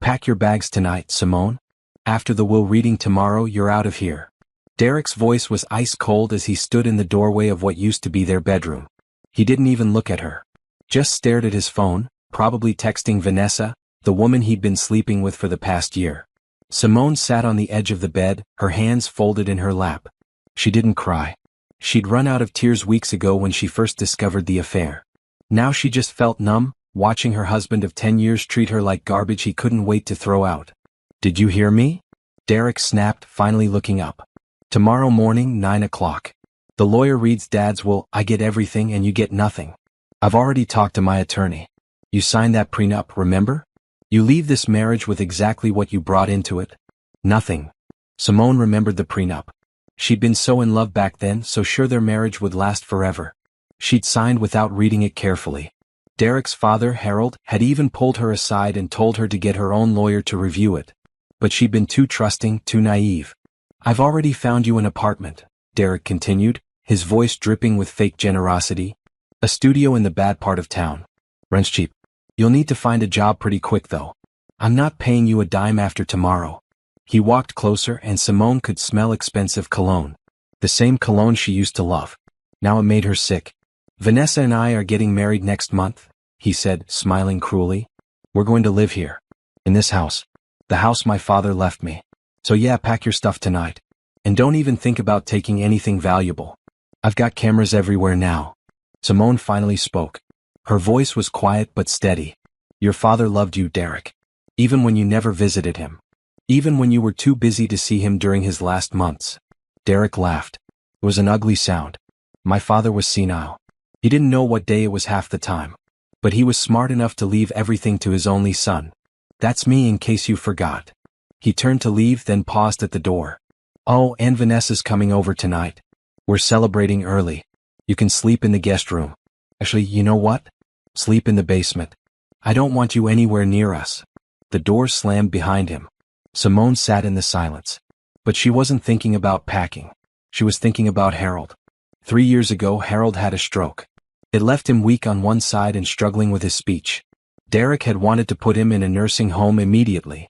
Pack your bags tonight, Simone. After the will reading tomorrow, you're out of here. Derek's voice was ice cold as he stood in the doorway of what used to be their bedroom. He didn't even look at her. Just stared at his phone, probably texting Vanessa, the woman he'd been sleeping with for the past year. Simone sat on the edge of the bed, her hands folded in her lap. She didn't cry. She'd run out of tears weeks ago when she first discovered the affair. Now she just felt numb, watching her husband of 10 years treat her like garbage he couldn't wait to throw out. "Did you hear me?" Derek snapped, finally looking up. "Tomorrow morning, 9 o'clock. The lawyer reads Dad's will. I get everything and you get nothing. I've already talked to my attorney. You signed that prenup, remember? You leave this marriage with exactly what you brought into it. Nothing." Simone remembered the prenup. She'd been so in love back then, so sure their marriage would last forever. She'd signed without reading it carefully. Derek's father, Harold, had even pulled her aside and told her to get her own lawyer to review it. But she'd been too trusting, too naive. "I've already found you an apartment," Derek continued, his voice dripping with fake generosity. "A studio in the bad part of town. Rent's cheap. You'll need to find a job pretty quick though. I'm not paying you a dime after tomorrow." He walked closer and Simone could smell expensive cologne. The same cologne she used to love. Now it made her sick. "Vanessa and I are getting married next month," he said, smiling cruelly. "We're going to live here. In this house. The house my father left me. So yeah, pack your stuff tonight. And don't even think about taking anything valuable. I've got cameras everywhere now." Simone finally spoke. Her voice was quiet but steady. "Your father loved you, Derek. Even when you never visited him. Even when you were too busy to see him during his last months." Derek laughed. It was an ugly sound. "My father was senile. He didn't know what day it was half the time. But he was smart enough to leave everything to his only son. That's me, in case you forgot." He turned to leave, then paused at the door. "Oh, and Vanessa's coming over tonight. We're celebrating early. You can sleep in the guest room. Actually, you know what? Sleep in the basement. I don't want you anywhere near us." The door slammed behind him. Simone sat in the silence. But she wasn't thinking about packing. She was thinking about Harold. 3 years ago, Harold had a stroke. It left him weak on one side and struggling with his speech. Derek had wanted to put him in a nursing home immediately.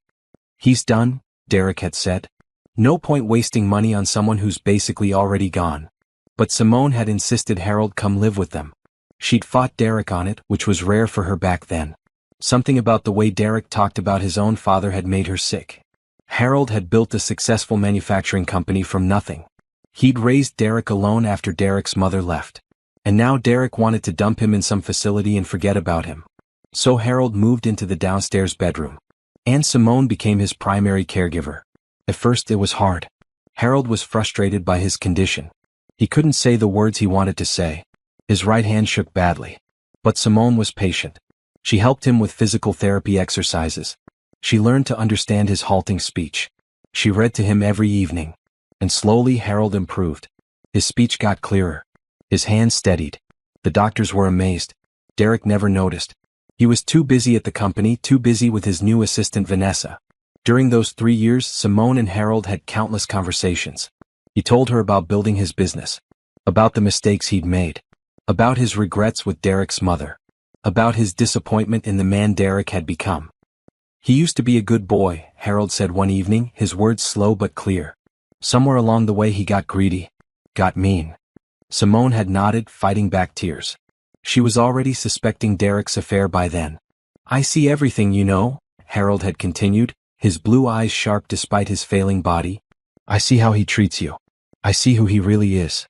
"He's done," Derek had said. "No point wasting money on someone who's basically already gone." But Simone had insisted Harold come live with them. She'd fought Derek on it, which was rare for her back then. Something about the way Derek talked about his own father had made her sick. Harold had built a successful manufacturing company from nothing. He'd raised Derek alone after Derek's mother left. And now Derek wanted to dump him in some facility and forget about him. So Harold moved into the downstairs bedroom. And Simone became his primary caregiver. At first it was hard. Harold was frustrated by his condition. He couldn't say the words he wanted to say. His right hand shook badly. But Simone was patient. She helped him with physical therapy exercises. She learned to understand his halting speech. She read to him every evening. And slowly Harold improved. His speech got clearer. His hands steadied. The doctors were amazed. Derek never noticed. He was too busy at the company, too busy with his new assistant Vanessa. During those 3 years, Simone and Harold had countless conversations. He told her about building his business. About the mistakes he'd made. About his regrets with Derek's mother. About his disappointment in the man Derek had become. "He used to be a good boy," Harold said one evening, his words slow but clear. "Somewhere along the way he got greedy. Got mean." Simone had nodded, fighting back tears. She was already suspecting Derek's affair by then. "I see everything, you know," Harold had continued, his blue eyes sharp despite his failing body. "I see how he treats you. I see who he really is.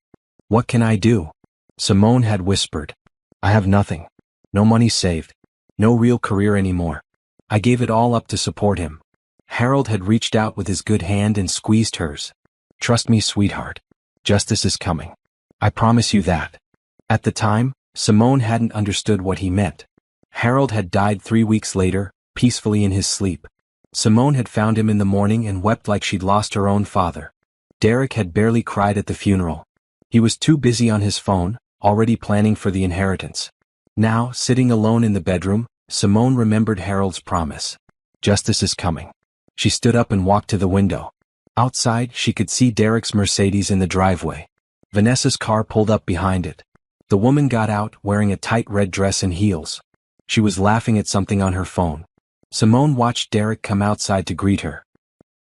What can I do?" Simone had whispered. "I have nothing. No money saved. No real career anymore. I gave it all up to support him." Harold had reached out with his good hand and squeezed hers. "Trust me, sweetheart. Justice is coming. I promise you that." At the time, Simone hadn't understood what he meant. Harold had died 3 weeks later, peacefully in his sleep. Simone had found him in the morning and wept like she'd lost her own father. Derek had barely cried at the funeral. He was too busy on his phone, already planning for the inheritance. Now, sitting alone in the bedroom, Simone remembered Harold's promise. Justice is coming. She stood up and walked to the window. Outside, she could see Derek's Mercedes in the driveway. Vanessa's car pulled up behind it. The woman got out, wearing a tight red dress and heels. She was laughing at something on her phone. Simone watched Derek come outside to greet her.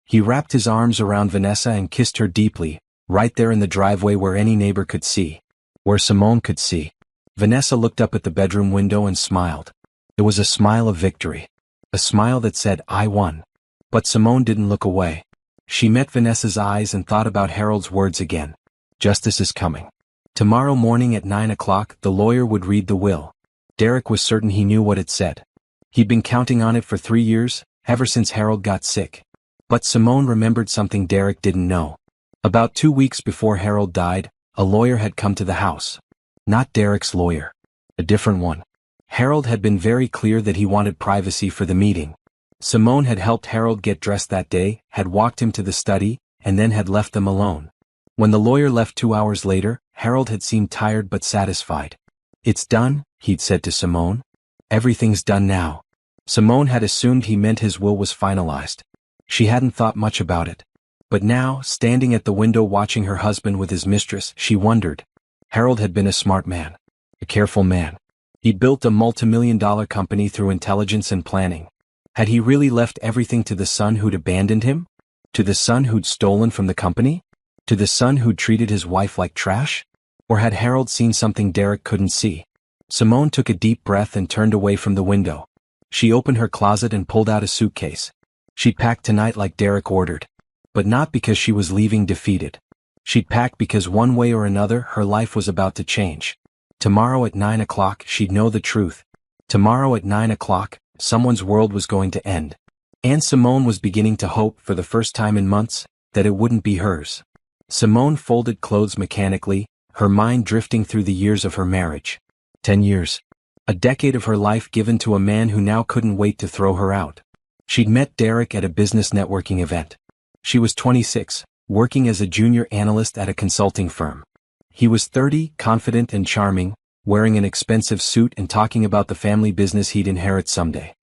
He wrapped his arms around Vanessa and kissed her deeply, right there in the driveway where any neighbor could see. Where Simone could see. Vanessa looked up at the bedroom window and smiled. It was a smile of victory. A smile that said, "I won." But Simone didn't look away. She met Vanessa's eyes and thought about Harold's words again. Justice is coming. Tomorrow morning at 9 o'clock, the lawyer would read the will. Derek was certain he knew what it said. He'd been counting on it for 3 years, ever since Harold got sick. But Simone remembered something Derek didn't know. About 2 weeks before Harold died, a lawyer had come to the house. Not Derek's lawyer. A different one. Harold had been very clear that he wanted privacy for the meeting. Simone had helped Harold get dressed that day, had walked him to the study, and then had left them alone. When the lawyer left 2 hours later, Harold had seemed tired but satisfied. "It's done," he'd said to Simone. "Everything's done now." Simone had assumed he meant his will was finalized. She hadn't thought much about it. But now, standing at the window watching her husband with his mistress, she wondered. Harold had been a smart man. A careful man. He'd built a multimillion-dollar company through intelligence and planning. Had he really left everything to the son who'd abandoned him? To the son who'd stolen from the company? To the son who'd treated his wife like trash? Or had Harold seen something Derek couldn't see? Simone took a deep breath and turned away from the window. She opened her closet and pulled out a suitcase. She'd pack tonight like Derek ordered. But not because she was leaving defeated. She'd pack because one way or another her life was about to change. Tomorrow at 9 o'clock she'd know the truth. Tomorrow at 9 o'clock, someone's world was going to end. And Simone was beginning to hope, for the first time in months, that it wouldn't be hers. Simone folded clothes mechanically, her mind drifting through the years of her marriage. 10 years. A decade of her life given to a man who now couldn't wait to throw her out. She'd met Derek at a business networking event. She was 26, working as a junior analyst at a consulting firm. He was 30, confident and charming, wearing an expensive suit and talking about the family business he'd inherit someday.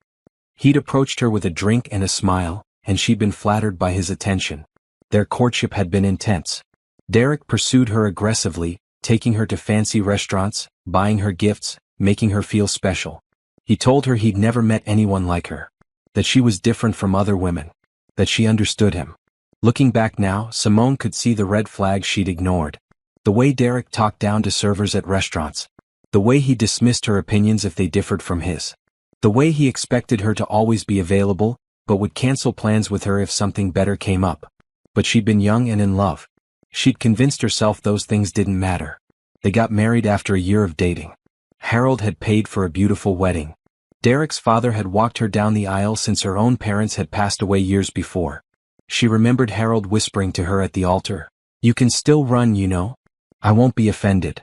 He'd approached her with a drink and a smile, and she'd been flattered by his attention. Their courtship had been intense. Derek pursued her aggressively, taking her to fancy restaurants, buying her gifts, making her feel special. He told her he'd never met anyone like her. That she was different from other women. That she understood him. Looking back now, Simone could see the red flags she'd ignored. The way Derek talked down to servers at restaurants. The way he dismissed her opinions if they differed from his. The way he expected her to always be available, but would cancel plans with her if something better came up. But she'd been young and in love. She'd convinced herself those things didn't matter. They got married after a year of dating. Harold had paid for a beautiful wedding. Derek's father had walked her down the aisle since her own parents had passed away years before. She remembered Harold whispering to her at the altar, "You can still run, you know. I won't be offended."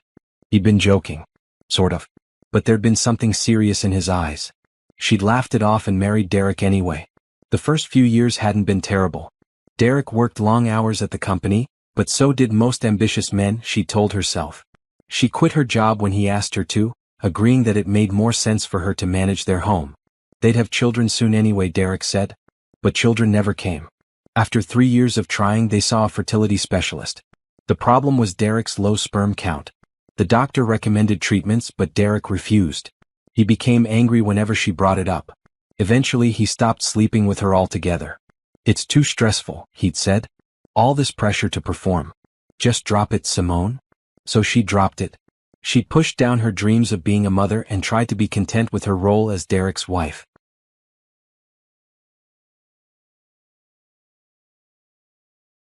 He'd been joking. Sort of. But there'd been something serious in his eyes. She'd laughed it off and married Derek anyway. The first few years hadn't been terrible. Derek worked long hours at the company, but so did most ambitious men, she told herself. She quit her job when he asked her to, agreeing that it made more sense for her to manage their home. They'd have children soon anyway, Derek said. But children never came. After 3 years of trying, they saw a fertility specialist. The problem was Derek's low sperm count. The doctor recommended treatments, but Derek refused. He became angry whenever she brought it up. Eventually he stopped sleeping with her altogether. "It's too stressful," he'd said. "All this pressure to perform. Just drop it, Simone." So she dropped it. She'd pushed down her dreams of being a mother and tried to be content with her role as Derek's wife.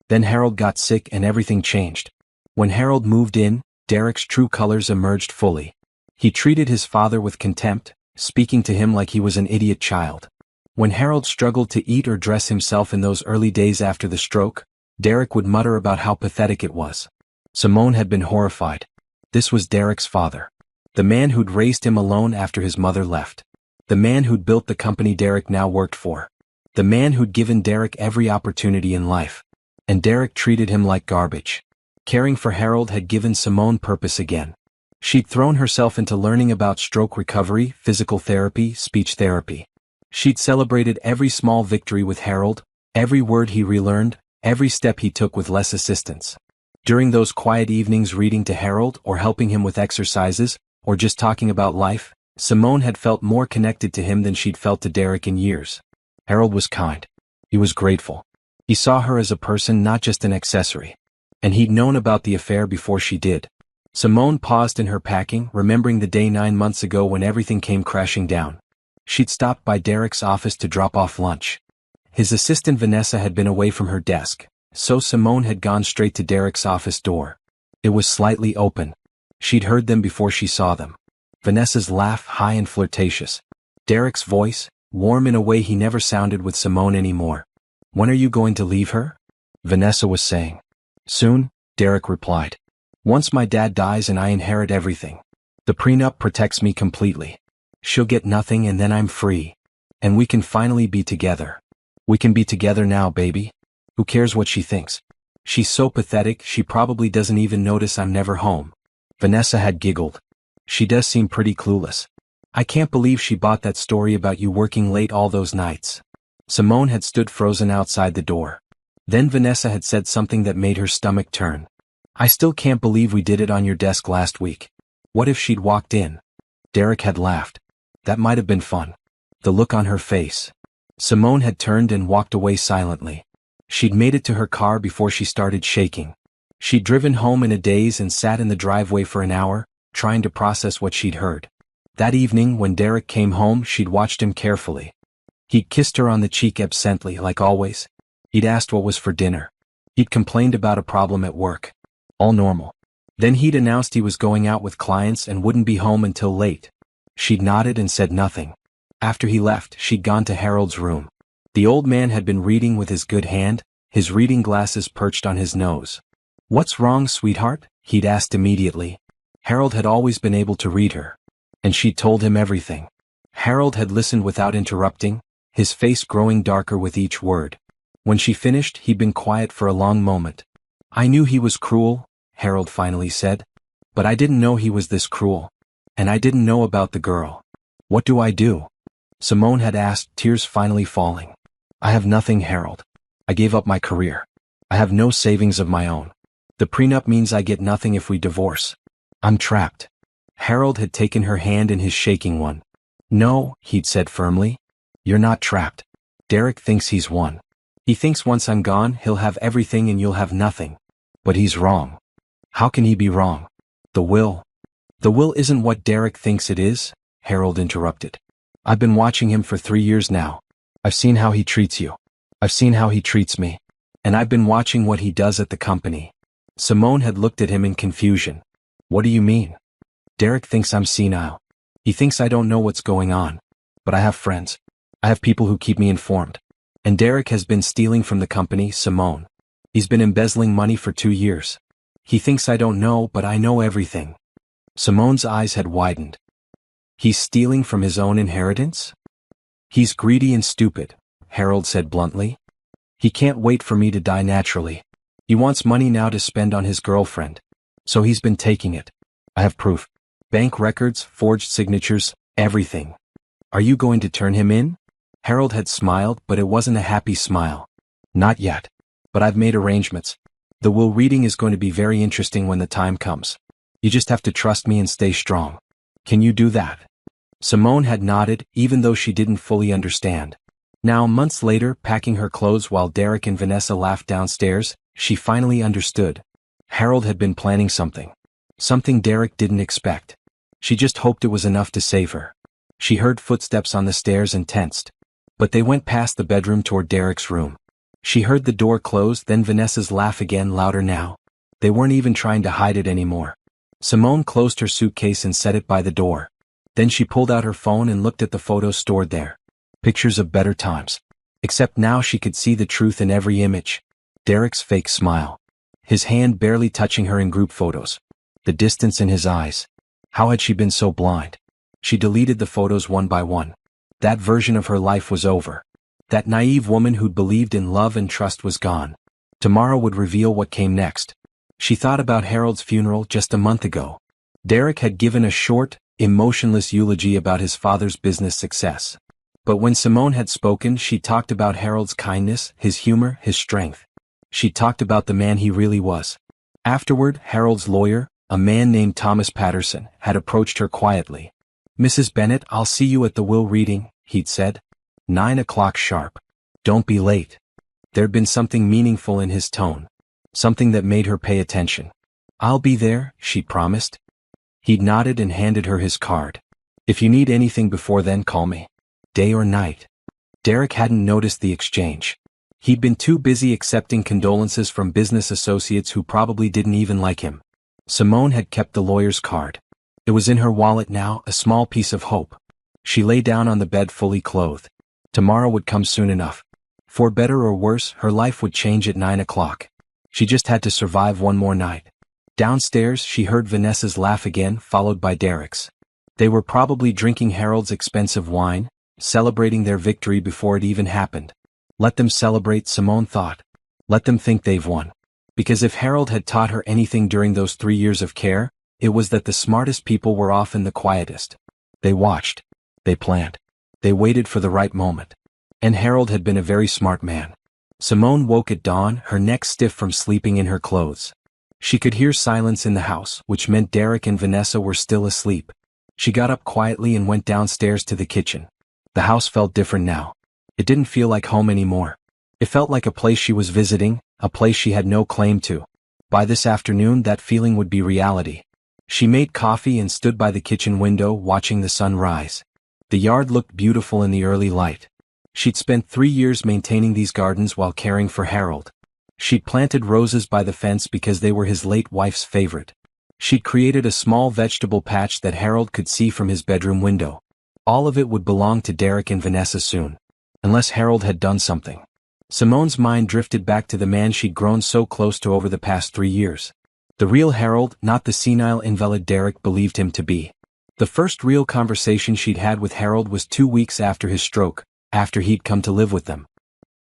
Then Harold got sick and everything changed. When Harold moved in, Derek's true colors emerged fully. He treated his father with contempt, speaking to him like he was an idiot child. When Harold struggled to eat or dress himself in those early days after the stroke, Derek would mutter about how pathetic it was. Simone had been horrified. This was Derek's father. The man who'd raised him alone after his mother left. The man who'd built the company Derek now worked for. The man who'd given Derek every opportunity in life. And Derek treated him like garbage. Caring for Harold had given Simone purpose again. She'd thrown herself into learning about stroke recovery, physical therapy, speech therapy. She'd celebrated every small victory with Harold, every word he relearned, every step he took with less assistance. During those quiet evenings reading to Harold or helping him with exercises, or just talking about life, Simone had felt more connected to him than she'd felt to Derek in years. Harold was kind. He was grateful. He saw her as a person, not just an accessory. And he'd known about the affair before she did. Simone paused in her packing, remembering the day 9 months ago when everything came crashing down. She'd stopped by Derek's office to drop off lunch. His assistant Vanessa had been away from her desk, so Simone had gone straight to Derek's office door. It was slightly open. She'd heard them before she saw them. Vanessa's laugh, high and flirtatious. Derek's voice, warm in a way he never sounded with Simone anymore. "When are you going to leave her?" Vanessa was saying. "Soon," Derek replied. "Once my dad dies and I inherit everything. The prenup protects me completely. She'll get nothing and then I'm free. And we can finally be together. We can be together now, baby. Who cares what she thinks? She's so pathetic, she probably doesn't even notice I'm never home." Vanessa had giggled. "She does seem pretty clueless. I can't believe she bought that story about you working late all those nights." Simone had stood frozen outside the door. Then Vanessa had said something that made her stomach turn. "I still can't believe we did it on your desk last week. What if she'd walked in?" Derek had laughed. "That might have been fun." The look on her face. Simone had turned and walked away silently. She'd made it to her car before she started shaking. She'd driven home in a daze and sat in the driveway for an hour, trying to process what she'd heard. That evening, when Derek came home, she'd watched him carefully. He'd kissed her on the cheek absently, like always. He'd asked what was for dinner. He'd complained about a problem at work. All normal. Then he'd announced he was going out with clients and wouldn't be home until late. She'd nodded and said nothing. After he left, she'd gone to Harold's room. The old man had been reading with his good hand, his reading glasses perched on his nose. "What's wrong, sweetheart?" he'd asked immediately. Harold had always been able to read her. And she'd told him everything. Harold had listened without interrupting, his face growing darker with each word. When she finished, he'd been quiet for a long moment. "I knew he was cruel," Harold finally said. "But I didn't know he was this cruel. And I didn't know about the girl. What do I do?" Simone had asked, tears finally falling. "I have nothing, Harold. I gave up my career. I have no savings of my own. The prenup means I get nothing if we divorce. I'm trapped." Harold had taken her hand in his shaking one. "No," he'd said firmly. "You're not trapped. Derek thinks he's won. He thinks once I'm gone, he'll have everything and you'll have nothing. But he's wrong." "How can he be wrong?" "The will." "The will isn't what Derek thinks it is," Harold interrupted. "I've been watching him for 3 years now. I've seen how he treats you. I've seen how he treats me. And I've been watching what he does at the company." Simone had looked at him in confusion. "What do you mean?" "Derek thinks I'm senile. He thinks I don't know what's going on. But I have friends. I have people who keep me informed. And Derek has been stealing from the company, Simone. He's been embezzling money for 2 years. He thinks I don't know, but I know everything." Simone's eyes had widened. "He's stealing from his own inheritance?" "He's greedy and stupid," Harold said bluntly. "He can't wait for me to die naturally. He wants money now to spend on his girlfriend. So he's been taking it. I have proof. Bank records, forged signatures, everything." "Are you going to turn him in?" Harold had smiled, but it wasn't a happy smile. "Not yet. But I've made arrangements. The will reading is going to be very interesting when the time comes. You just have to trust me and stay strong. Can you do that?" Simone had nodded, even though she didn't fully understand. Now, months later, packing her clothes while Derek and Vanessa laughed downstairs, she finally understood. Harold had been planning something. Something Derek didn't expect. She just hoped it was enough to save her. She heard footsteps on the stairs and tensed. But they went past the bedroom toward Derek's room. She heard the door close, then Vanessa's laugh again, louder now. They weren't even trying to hide it anymore. Simone closed her suitcase and set it by the door. Then she pulled out her phone and looked at the photos stored there. Pictures of better times. Except now she could see the truth in every image. Derek's fake smile. His hand barely touching her in group photos. The distance in his eyes. How had she been so blind? She deleted the photos one by one. That version of her life was over. That naive woman who'd believed in love and trust was gone. Tomorrow would reveal what came next. She thought about Harold's funeral just a month ago. Derek had given a short, emotionless eulogy about his father's business success. But when Simone had spoken, she talked about Harold's kindness, his humor, his strength. She talked about the man he really was. Afterward, Harold's lawyer, a man named Thomas Patterson, had approached her quietly. Mrs. Bennet, I'll see you at the will reading, he'd said. 9 o'clock sharp. Don't be late. There'd been something meaningful in his tone. Something that made her pay attention. I'll be there, she promised. He'd nodded and handed her his card. If you need anything before then, call me. Day or night. Derek hadn't noticed the exchange. He'd been too busy accepting condolences from business associates who probably didn't even like him. Simone had kept the lawyer's card. It was in her wallet now, a small piece of hope. She lay down on the bed fully clothed. Tomorrow would come soon enough. For better or worse, her life would change at 9 o'clock. She just had to survive one more night. Downstairs, she heard Vanessa's laugh again, followed by Derek's. They were probably drinking Harold's expensive wine, celebrating their victory before it even happened. Let them celebrate, Simone thought. Let them think they've won. Because if Harold had taught her anything during those 3 years of care, it was that the smartest people were often the quietest. They watched. They planned. They waited for the right moment. And Harold had been a very smart man. Simone woke at dawn, her neck stiff from sleeping in her clothes. She could hear silence in the house, which meant Derek and Vanessa were still asleep. She got up quietly and went downstairs to the kitchen. The house felt different now. It didn't feel like home anymore. It felt like a place she was visiting, a place she had no claim to. By this afternoon, that feeling would be reality. She made coffee and stood by the kitchen window watching the sun rise. The yard looked beautiful in the early light. She'd spent 3 years maintaining these gardens while caring for Harold. She'd planted roses by the fence because they were his late wife's favorite. She'd created a small vegetable patch that Harold could see from his bedroom window. All of it would belong to Derek and Vanessa soon. Unless Harold had done something. Simone's mind drifted back to the man she'd grown so close to over the past 3 years. The real Harold, not the senile invalid Derek believed him to be. The first real conversation she'd had with Harold was 2 weeks after his stroke, after he'd come to live with them.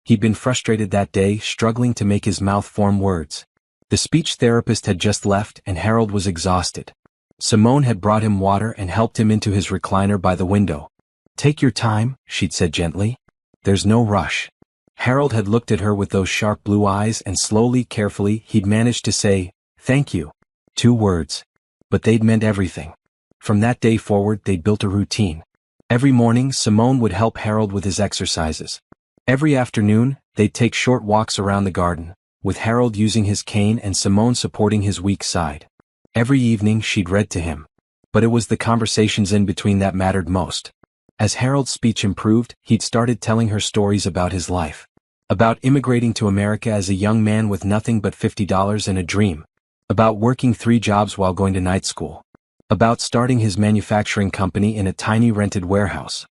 He'd been frustrated that day, struggling to make his mouth form words. The speech therapist had just left and Harold was exhausted. Simone had brought him water and helped him into his recliner by the window. Take your time, she'd said gently. There's no rush. Harold had looked at her with those sharp blue eyes and slowly, carefully, he'd managed to say, thank you. 2 words. But they'd meant everything. From that day forward, they'd built a routine. Every morning, Simone would help Harold with his exercises. Every afternoon, they'd take short walks around the garden, with Harold using his cane and Simone supporting his weak side. Every evening, she'd read to him. But it was the conversations in between that mattered most. As Harold's speech improved, he'd started telling her stories about his life. About immigrating to America as a young man with nothing but $50 and a dream. About working 3 jobs while going to night school. About starting his manufacturing company in a tiny rented warehouse.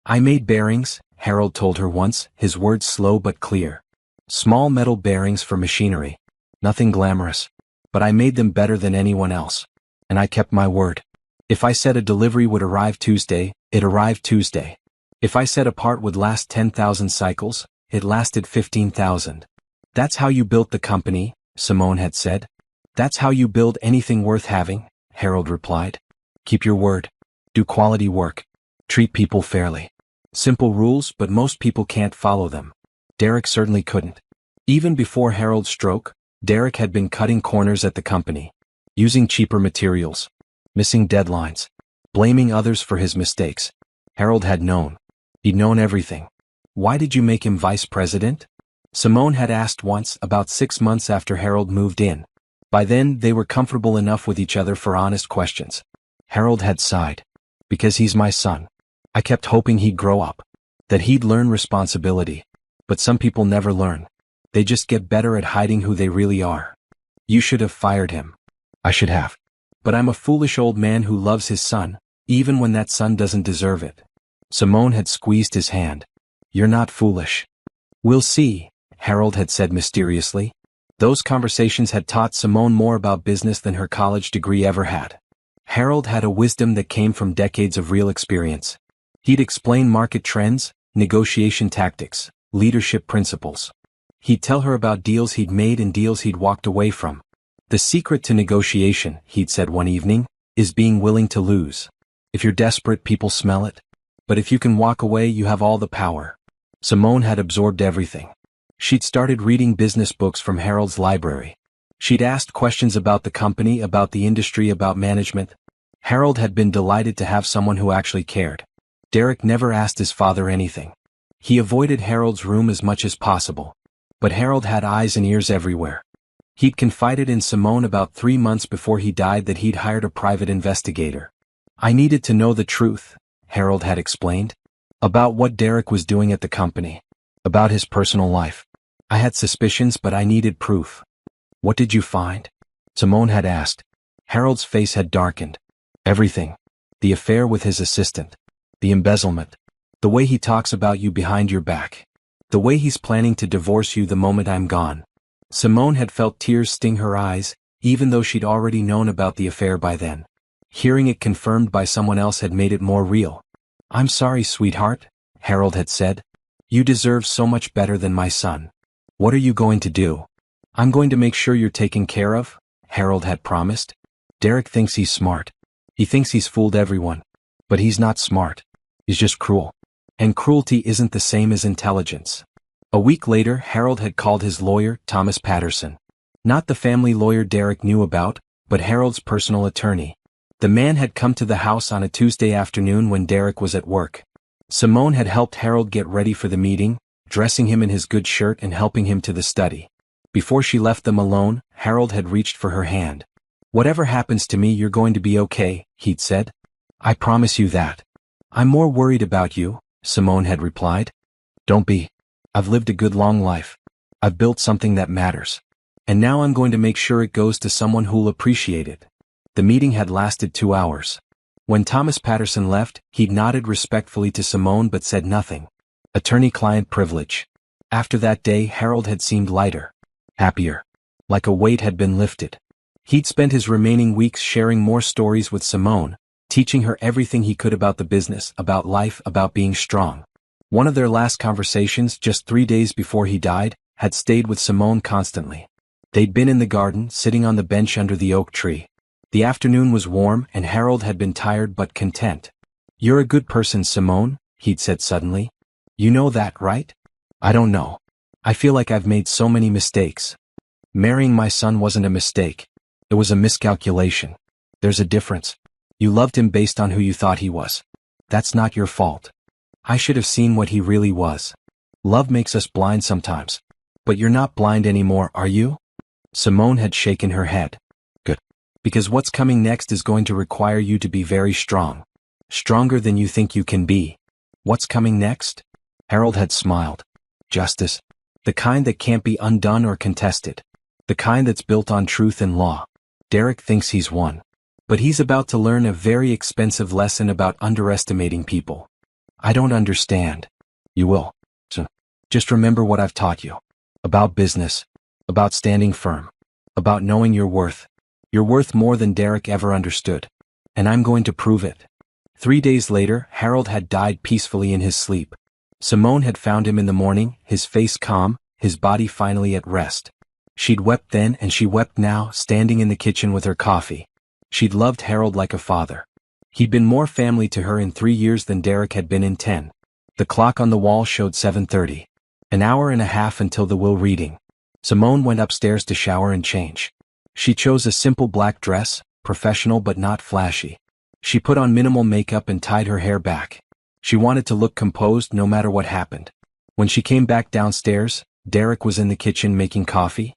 I made bearings, Harold told her once, his words slow but clear. Small metal bearings for machinery. Nothing glamorous. But I made them better than anyone else. And I kept my word. If I said a delivery would arrive Tuesday, it arrived Tuesday. If I said a part would last 10,000 cycles, it lasted 15,000. That's how you built the company, Simone had said. That's how you build anything worth having, Harold replied. Keep your word. Do quality work. Treat people fairly. Simple rules, but most people can't follow them. Derek certainly couldn't. Even before Harold's stroke, Derek had been cutting corners at the company. Using cheaper materials. Missing deadlines. Blaming others for his mistakes. Harold had known. He'd known everything. Why did you make him vice president? Simone had asked once, about 6 months after Harold moved in. By then, they were comfortable enough with each other for honest questions. Harold had sighed. Because he's my son. I kept hoping he'd grow up. That he'd learn responsibility. But some people never learn. They just get better at hiding who they really are. You should have fired him. I should have. But I'm a foolish old man who loves his son, even when that son doesn't deserve it. Simone had squeezed his hand. You're not foolish. We'll see, Harold had said mysteriously. Those conversations had taught Simone more about business than her college degree ever had. Harold had a wisdom that came from decades of real experience. He'd explain market trends, negotiation tactics, leadership principles. He'd tell her about deals he'd made and deals he'd walked away from. The secret to negotiation, he'd said one evening, is being willing to lose. If you're desperate, people smell it. But if you can walk away, you have all the power. Simone had absorbed everything. She'd started reading business books from Harold's library. She'd asked questions about the company, about the industry, about management. Harold had been delighted to have someone who actually cared. Derek never asked his father anything. He avoided Harold's room as much as possible. But Harold had eyes and ears everywhere. He'd confided in Simone about 3 months before he died that he'd hired a private investigator. I needed to know the truth, Harold had explained. About what Derek was doing at the company. About his personal life. I had suspicions, but I needed proof. What did you find? Simone had asked. Harold's face had darkened. Everything. The affair with his assistant. The embezzlement. The way he talks about you behind your back. The way he's planning to divorce you the moment I'm gone. Simone had felt tears sting her eyes, even though she'd already known about the affair by then. Hearing it confirmed by someone else had made it more real. I'm sorry, sweetheart, Harold had said. You deserve so much better than my son. What are you going to do? I'm going to make sure you're taken care of, Harold had promised. Derek thinks he's smart. He thinks he's fooled everyone. But he's not smart. He's just cruel. And cruelty isn't the same as intelligence. A week later, Harold had called his lawyer, Thomas Patterson. Not the family lawyer Derek knew about, but Harold's personal attorney. The man had come to the house on a Tuesday afternoon when Derek was at work. Simone had helped Harold get ready for the meeting, dressing him in his good shirt and helping him to the study. Before she left them alone, Harold had reached for her hand. Whatever happens to me, you're going to be okay, he'd said. I promise you that. I'm more worried about you, Simone had replied. Don't be. I've lived a good long life. I've built something that matters. And now I'm going to make sure it goes to someone who'll appreciate it. The meeting had lasted 2 hours. When Thomas Patterson left, he'd nodded respectfully to Simone but said nothing. Attorney-client privilege. After that day, Harold had seemed lighter. Happier. Like a weight had been lifted. He'd spent his remaining weeks sharing more stories with Simone, teaching her everything he could about the business, about life, about being strong. One of their last conversations, just 3 days before he died, had stayed with Simone constantly. They'd been in the garden, sitting on the bench under the oak tree. The afternoon was warm, and Harold had been tired but content. You're a good person, Simone, he'd said suddenly. You know that, right? I don't know. I feel like I've made so many mistakes. Marrying my son wasn't a mistake. It was a miscalculation. There's a difference. You loved him based on who you thought he was. That's not your fault. I should have seen what he really was. Love makes us blind sometimes. But you're not blind anymore, are you? Simone had shaken her head. Good. Because what's coming next is going to require you to be very strong. Stronger than you think you can be. What's coming next? Harold had smiled. Justice. The kind that can't be undone or contested. The kind that's built on truth and law. Derek thinks he's won. But he's about to learn a very expensive lesson about underestimating people. I don't understand. You will. So, just remember what I've taught you. About business. About standing firm. About knowing your worth. You're worth more than Derek ever understood. And I'm going to prove it. 3 days later, Harold had died peacefully in his sleep. Simone had found him in the morning, his face calm, his body finally at rest. She'd wept then and she wept now, standing in the kitchen with her coffee. She'd loved Harold like a father. He'd been more family to her in 3 years than Derek had been in 10. The clock on the wall showed 7:30. An hour and a half until the will reading. Simone went upstairs to shower and change. She chose a simple black dress, professional but not flashy. She put on minimal makeup and tied her hair back. She wanted to look composed no matter what happened. When she came back downstairs, Derek was in the kitchen making coffee.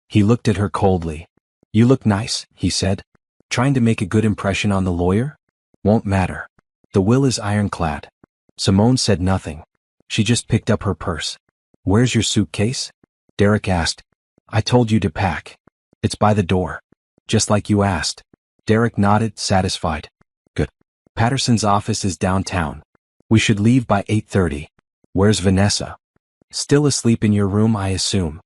He looked at her coldly. You look nice, he said. Trying to make a good impression on the lawyer? Won't matter. The will is ironclad. Simone said nothing. She just picked up her purse. Where's your suitcase? Derek asked. I told you to pack. It's by the door. Just like you asked. Derek nodded, satisfied. Good. Patterson's office is downtown. We should leave by 8:30. Where's Vanessa? Still asleep in your room, I assume.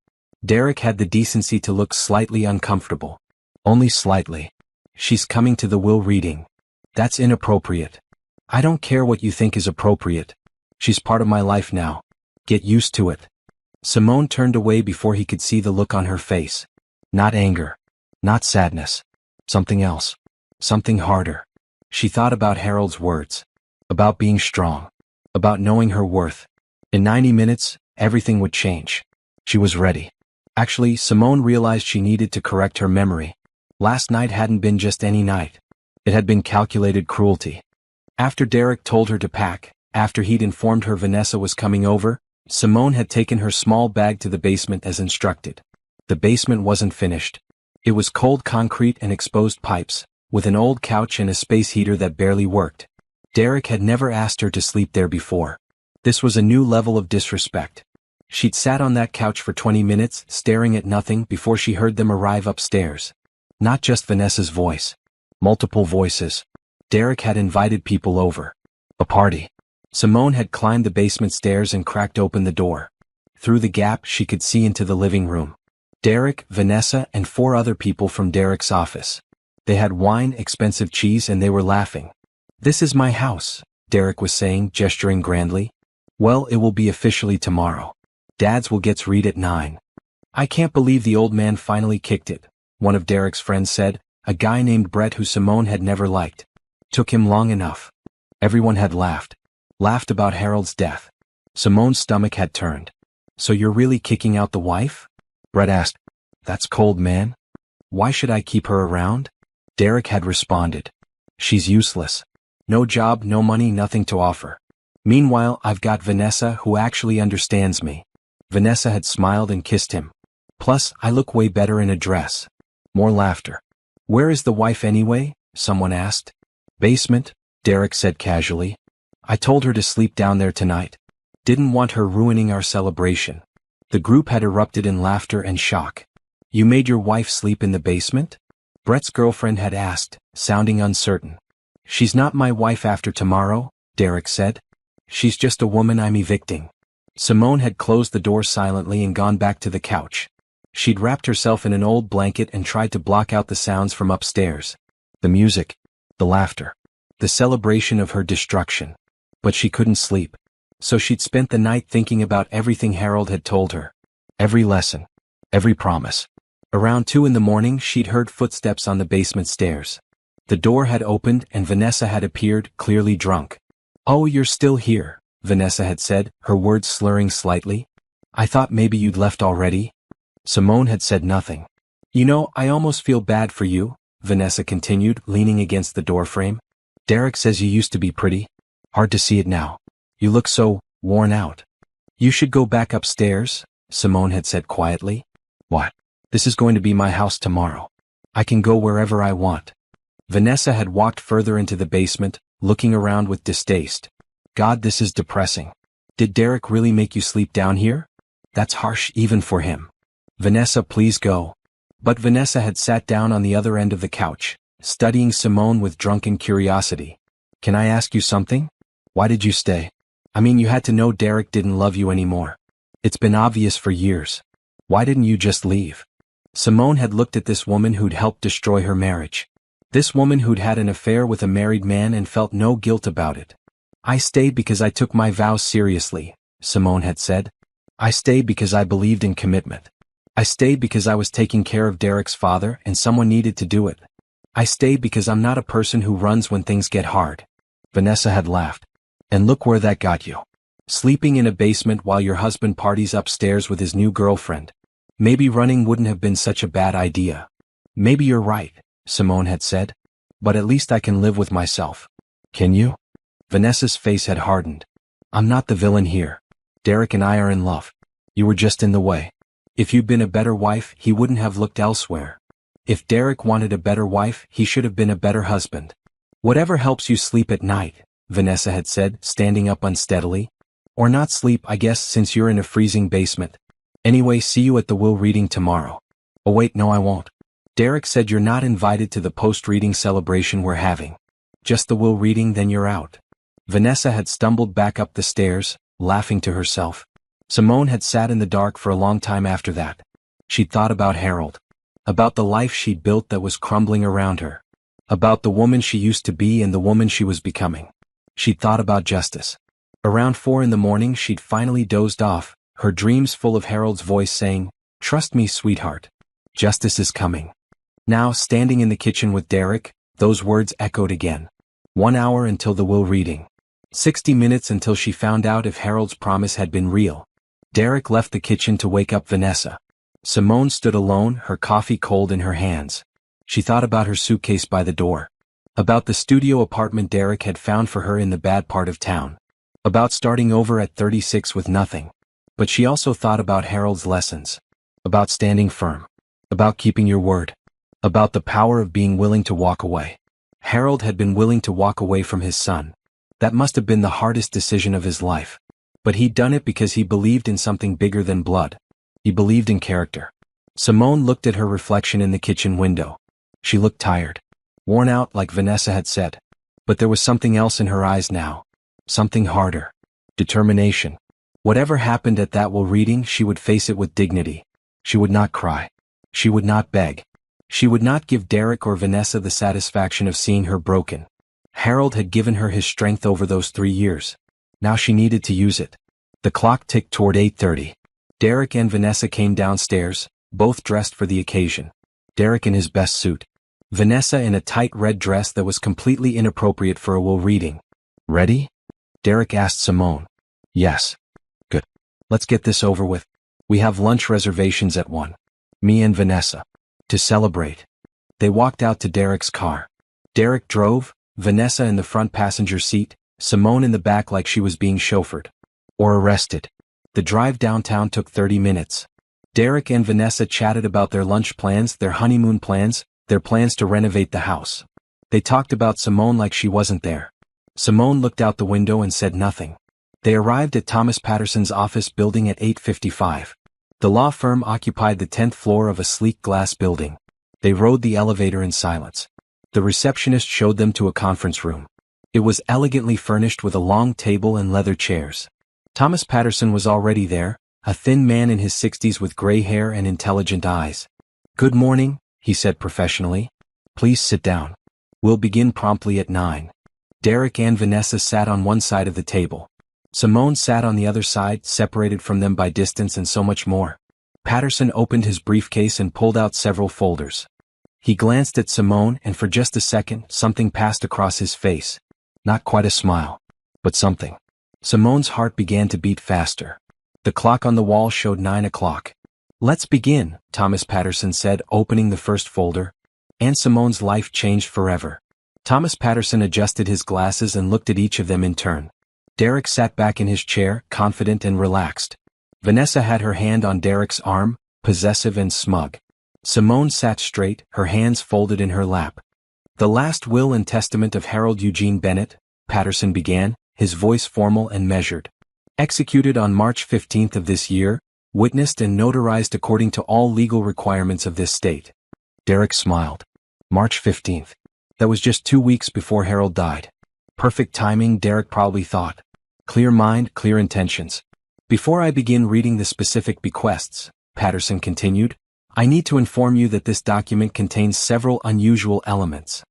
Derek had the decency to look slightly uncomfortable. Only slightly. She's coming to the will reading. That's inappropriate. I don't care what you think is appropriate. She's part of my life now. Get used to it. Simone turned away before he could see the look on her face. Not anger. Not sadness. Something else. Something harder. She thought about Harold's words. About being strong. About knowing her worth. In 90 minutes, everything would change. She was ready. Actually, Simone realized she needed to correct her memory. Last night hadn't been just any night. It had been calculated cruelty. After Derek told her to pack, after he'd informed her Vanessa was coming over, Simone had taken her small bag to the basement as instructed. The basement wasn't finished. It was cold concrete and exposed pipes, with an old couch and a space heater that barely worked. Derek had never asked her to sleep there before. This was a new level of disrespect. She'd sat on that couch for 20 minutes, staring at nothing before she heard them arrive upstairs. Not just Vanessa's voice. Multiple voices. Derek had invited people over. A party. Simone had climbed the basement stairs and cracked open the door. Through the gap she could see into the living room. Derek, Vanessa, and 4 other people from Derek's office. They had wine, expensive cheese, and they were laughing. "This is my house," Derek was saying, gesturing grandly. "Well, it will be officially tomorrow. Dad's will gets read at 9. "I can't believe the old man finally kicked it," one of Derek's friends said, a guy named Brett who Simone had never liked. "Took him long enough." Everyone had laughed. Laughed about Harold's death. Simone's stomach had turned. "So you're really kicking out the wife?" Brett asked. "That's cold, man. Why should I keep her around?" Derek had responded. "She's useless. No job, no money, nothing to offer. Meanwhile, I've got Vanessa who actually understands me." Vanessa had smiled and kissed him. "Plus, I look way better in a dress." More laughter. "Where is the wife anyway?" someone asked. "Basement," Derek said casually. "I told her to sleep down there tonight. Didn't want her ruining our celebration." The group had erupted in laughter and shock. "You made your wife sleep in the basement?" Brett's girlfriend had asked, sounding uncertain. "She's not my wife after tomorrow," Derek said. "She's just a woman I'm evicting." Simone had closed the door silently and gone back to the couch. She'd wrapped herself in an old blanket and tried to block out the sounds from upstairs. The music, the laughter, the celebration of her destruction. But she couldn't sleep. So she'd spent the night thinking about everything Harold had told her. Every lesson. Every promise. Around 2 in the morning she'd heard footsteps on the basement stairs. The door had opened and Vanessa had appeared, clearly drunk. "Oh, you're still here," Vanessa had said, her words slurring slightly. "I thought maybe you'd left already." Simone had said nothing. "You know, I almost feel bad for you," Vanessa continued, leaning against the doorframe. "Derek says you used to be pretty. Hard to see it now. You look so worn out." "You should go back upstairs," Simone had said quietly. "What? This is going to be my house tomorrow. I can go wherever I want." Vanessa had walked further into the basement, looking around with distaste. "God, this is depressing. Did Derek really make you sleep down here? That's harsh even for him. Vanessa, please go." But Vanessa had sat down on the other end of the couch, studying Simone with drunken curiosity. "Can I ask you something? Why did you stay? I mean, you had to know Derek didn't love you anymore. It's been obvious for years. Why didn't you just leave?" Simone had looked at this woman who'd helped destroy her marriage. This woman who'd had an affair with a married man and felt no guilt about it. "I stayed because I took my vows seriously," Simone had said. "I stayed because I believed in commitment. I stayed because I was taking care of Derek's father and someone needed to do it. I stayed because I'm not a person who runs when things get hard." Vanessa had laughed. "And look where that got you. Sleeping in a basement while your husband parties upstairs with his new girlfriend. Maybe running wouldn't have been such a bad idea." "Maybe you're right," Simone had said. "But at least I can live with myself." "Can you?" Vanessa's face had hardened. "I'm not the villain here. Derek and I are in love. You were just in the way. If you'd been a better wife, he wouldn't have looked elsewhere. If Derek wanted a better wife, he should have been a better husband. Whatever helps you sleep at night," Vanessa had said, standing up unsteadily. "Or not sleep, I guess, since you're in a freezing basement. Anyway, see you at the will reading tomorrow." "Oh wait, no I won't. Derek said you're not invited to the post-reading celebration we're having. Just the will reading, then you're out." Vanessa had stumbled back up the stairs, laughing to herself. Simone had sat in the dark for a long time after that. She'd thought about Harold. About the life she'd built that was crumbling around her. About the woman she used to be and the woman she was becoming. She'd thought about justice. Around 4 in the morning she'd finally dozed off, her dreams full of Harold's voice saying, "Trust me, sweetheart. Justice is coming." Now, standing in the kitchen with Derek, those words echoed again. 1 hour until the will reading. 60 minutes until she found out if Harold's promise had been real. Derek left the kitchen to wake up Vanessa. Simone stood alone, her coffee cold in her hands. She thought about her suitcase by the door. About the studio apartment Derek had found for her in the bad part of town. About starting over at 36 with nothing. But she also thought about Harold's lessons. About standing firm. About keeping your word. About the power of being willing to walk away. Harold had been willing to walk away from his son. That must have been the hardest decision of his life. But he'd done it because he believed in something bigger than blood. He believed in character. Simone looked at her reflection in the kitchen window. She looked tired. Worn out like Vanessa had said. But there was something else in her eyes now. Something harder. Determination. Whatever happened at that will reading, she would face it with dignity. She would not cry. She would not beg. She would not give Derek or Vanessa the satisfaction of seeing her broken. Harold had given her his strength over those 3 years. Now she needed to use it. The clock ticked toward 8:30. Derek and Vanessa came downstairs, both dressed for the occasion. Derek in his best suit. Vanessa in a tight red dress that was completely inappropriate for a will reading. Ready? Derek asked Simone. Yes. Good. Let's get this over with. We have lunch reservations at 1. Me and Vanessa. To celebrate. They walked out to Derek's car. Derek drove, Vanessa in the front passenger seat, Simone in the back like she was being chauffeured. Or arrested. The drive downtown took 30 minutes. Derek and Vanessa chatted about their lunch plans, their honeymoon plans, their plans to renovate the house. They talked about Simone like she wasn't there. Simone looked out the window and said nothing. They arrived at Thomas Patterson's office building at 8:55. The law firm occupied the 10th floor of a sleek glass building. They rode the elevator in silence. The receptionist showed them to a conference room. It was elegantly furnished with a long table and leather chairs. Thomas Patterson was already there, a thin man in his 60s with gray hair and intelligent eyes. Good morning, he said professionally. Please sit down. We'll begin promptly at 9. Derek and Vanessa sat on one side of the table. Simone sat on the other side, separated from them by distance and so much more. Patterson opened his briefcase and pulled out several folders. He glanced at Simone and for just a second, something passed across his face. Not quite a smile, but something. Simone's heart began to beat faster. The clock on the wall showed 9 o'clock. Let's begin, Thomas Patterson said, opening the first folder. And Simone's life changed forever. Thomas Patterson adjusted his glasses and looked at each of them in turn. Derek sat back in his chair, confident and relaxed. Vanessa had her hand on Derek's arm, possessive and smug. Simone sat straight, her hands folded in her lap. The last will and testament of Harold Eugene Bennett, Patterson began, his voice formal and measured. Executed on March 15th of this year, witnessed and notarized according to all legal requirements of this state. Derek smiled. March 15th. That was just 2 weeks before Harold died. Perfect timing, Derek probably thought. Clear mind, clear intentions. Before I begin reading the specific bequests, Patterson continued, I need to inform you that this document contains several unusual elements.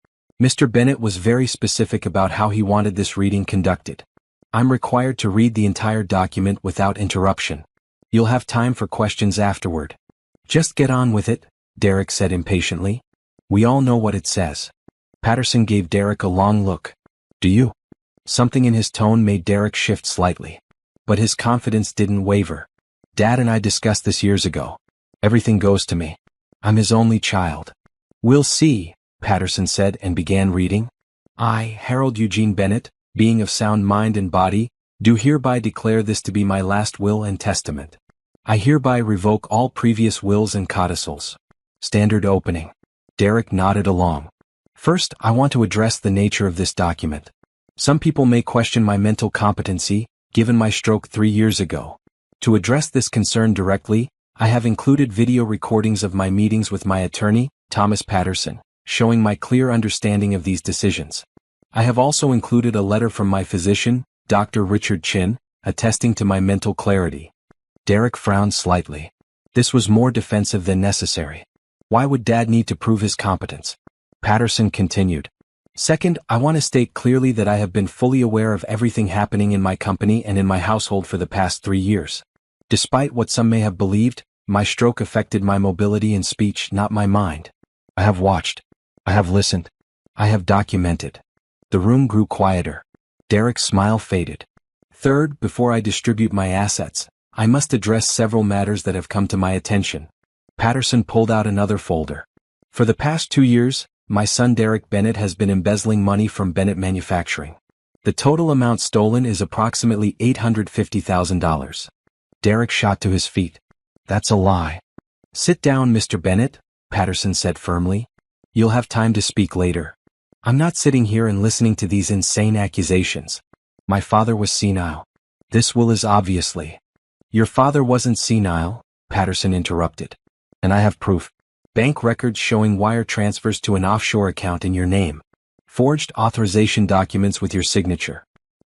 Mr. Bennett was very specific about how he wanted this reading conducted. I'm required to read the entire document without interruption. You'll have time for questions afterward. Just get on with it, Derek said impatiently. We all know what it says. Patterson gave Derek a long look. Do you? Something in his tone made Derek shift slightly. But his confidence didn't waver. Dad and I discussed this years ago. Everything goes to me. I'm his only child. We'll see, Patterson said and began reading. I, Harold Eugene Bennett, being of sound mind and body, do hereby declare this to be my last will and testament. I hereby revoke all previous wills and codicils. Standard opening. Derek nodded along. First, I want to address the nature of this document. Some people may question my mental competency, given my stroke 3 years ago. To address this concern directly, I have included video recordings of my meetings with my attorney, Thomas Patterson, showing my clear understanding of these decisions. I have also included a letter from my physician, Dr. Richard Chin, attesting to my mental clarity. Derek frowned slightly. This was more defensive than necessary. Why would Dad need to prove his competence? Patterson continued. Second, I want to state clearly that I have been fully aware of everything happening in my company and in my household for the past 3 years. Despite what some may have believed, my stroke affected my mobility and speech, not my mind. I have watched. I have listened. I have documented. The room grew quieter. Derek's smile faded. Third, before I distribute my assets, I must address several matters that have come to my attention. Patterson pulled out another folder. For the past 2 years, my son Derek Bennett has been embezzling money from Bennett Manufacturing. The total amount stolen is approximately $850,000. Derek shot to his feet. That's a lie. Sit down, Mr. Bennett, Patterson said firmly. You'll have time to speak later. I'm not sitting here and listening to these insane accusations. My father was senile. This will is obviously. Your father wasn't senile, Patterson interrupted. And I have proof. Bank records showing wire transfers to an offshore account in your name. Forged authorization documents with your signature.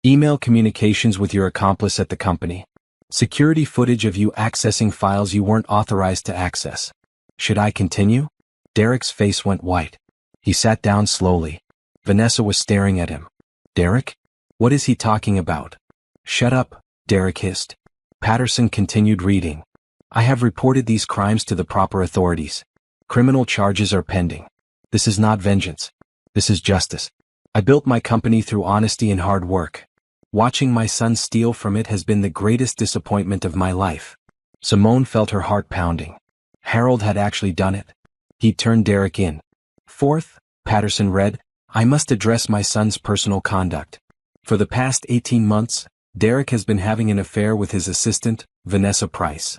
Email communications with your accomplice at the company. Security footage of you accessing files you weren't authorized to access. Should I continue? Derek's face went white. He sat down slowly. Vanessa was staring at him. Derek? What is he talking about? Shut up, Derek hissed. Patterson continued reading. I have reported these crimes to the proper authorities. Criminal charges are pending. This is not vengeance. This is justice. I built my company through honesty and hard work. Watching my son steal from it has been the greatest disappointment of my life. Simone felt her heart pounding. Harold had actually done it. He'd turned Derek in. Fourth, Patterson read, I must address my son's personal conduct. For the past 18 months, Derek has been having an affair with his assistant, Vanessa Price.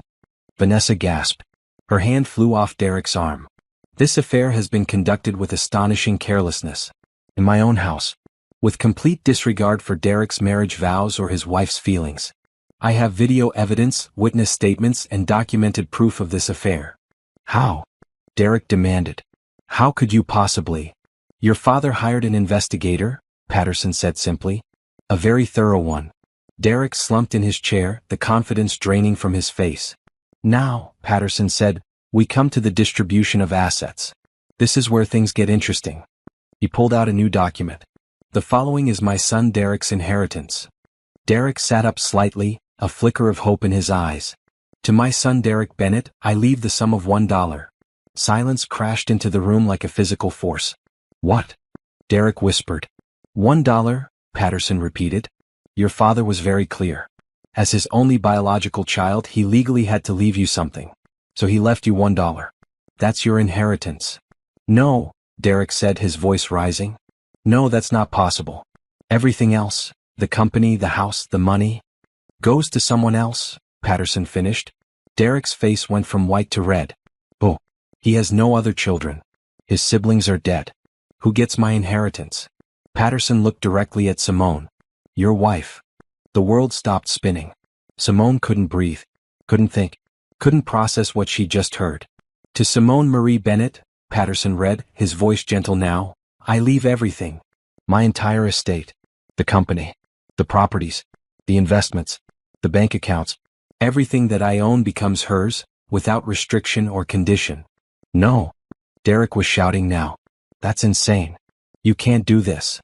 Vanessa gasped. Her hand flew off Derek's arm. This affair has been conducted with astonishing carelessness. In my own house. With complete disregard for Derek's marriage vows or his wife's feelings. I have video evidence, witness statements, and documented proof of this affair. How? Derek demanded. How could you possibly? Your father hired an investigator, Patterson said simply. A very thorough one. Derek slumped in his chair, the confidence draining from his face. Now, Patterson said, we come to the distribution of assets. This is where things get interesting. He pulled out a new document. The following is my son Derek's inheritance. Derek sat up slightly, a flicker of hope in his eyes. To my son Derek Bennett, I leave the sum of $1. Silence crashed into the room like a physical force. What? Derek whispered. $1, Patterson repeated. Your father was very clear. As his only biological child, he legally had to leave you something. So he left you $1. That's your inheritance. No, Derek said, his voice rising. No, that's not possible. Everything else, the company, the house, the money, goes to someone else, Patterson finished. Derek's face went from white to red. Oh, he has no other children. His siblings are dead. Who gets my inheritance? Patterson looked directly at Simone. Your wife. The world stopped spinning. Simone couldn't breathe, couldn't think, couldn't process what she just heard. To Simone Marie Bennett, Patterson read, his voice gentle now, I leave everything. My entire estate. The company. The properties. The investments. The bank accounts. Everything that I own becomes hers, without restriction or condition. No. Derek was shouting now. That's insane. You can't do this.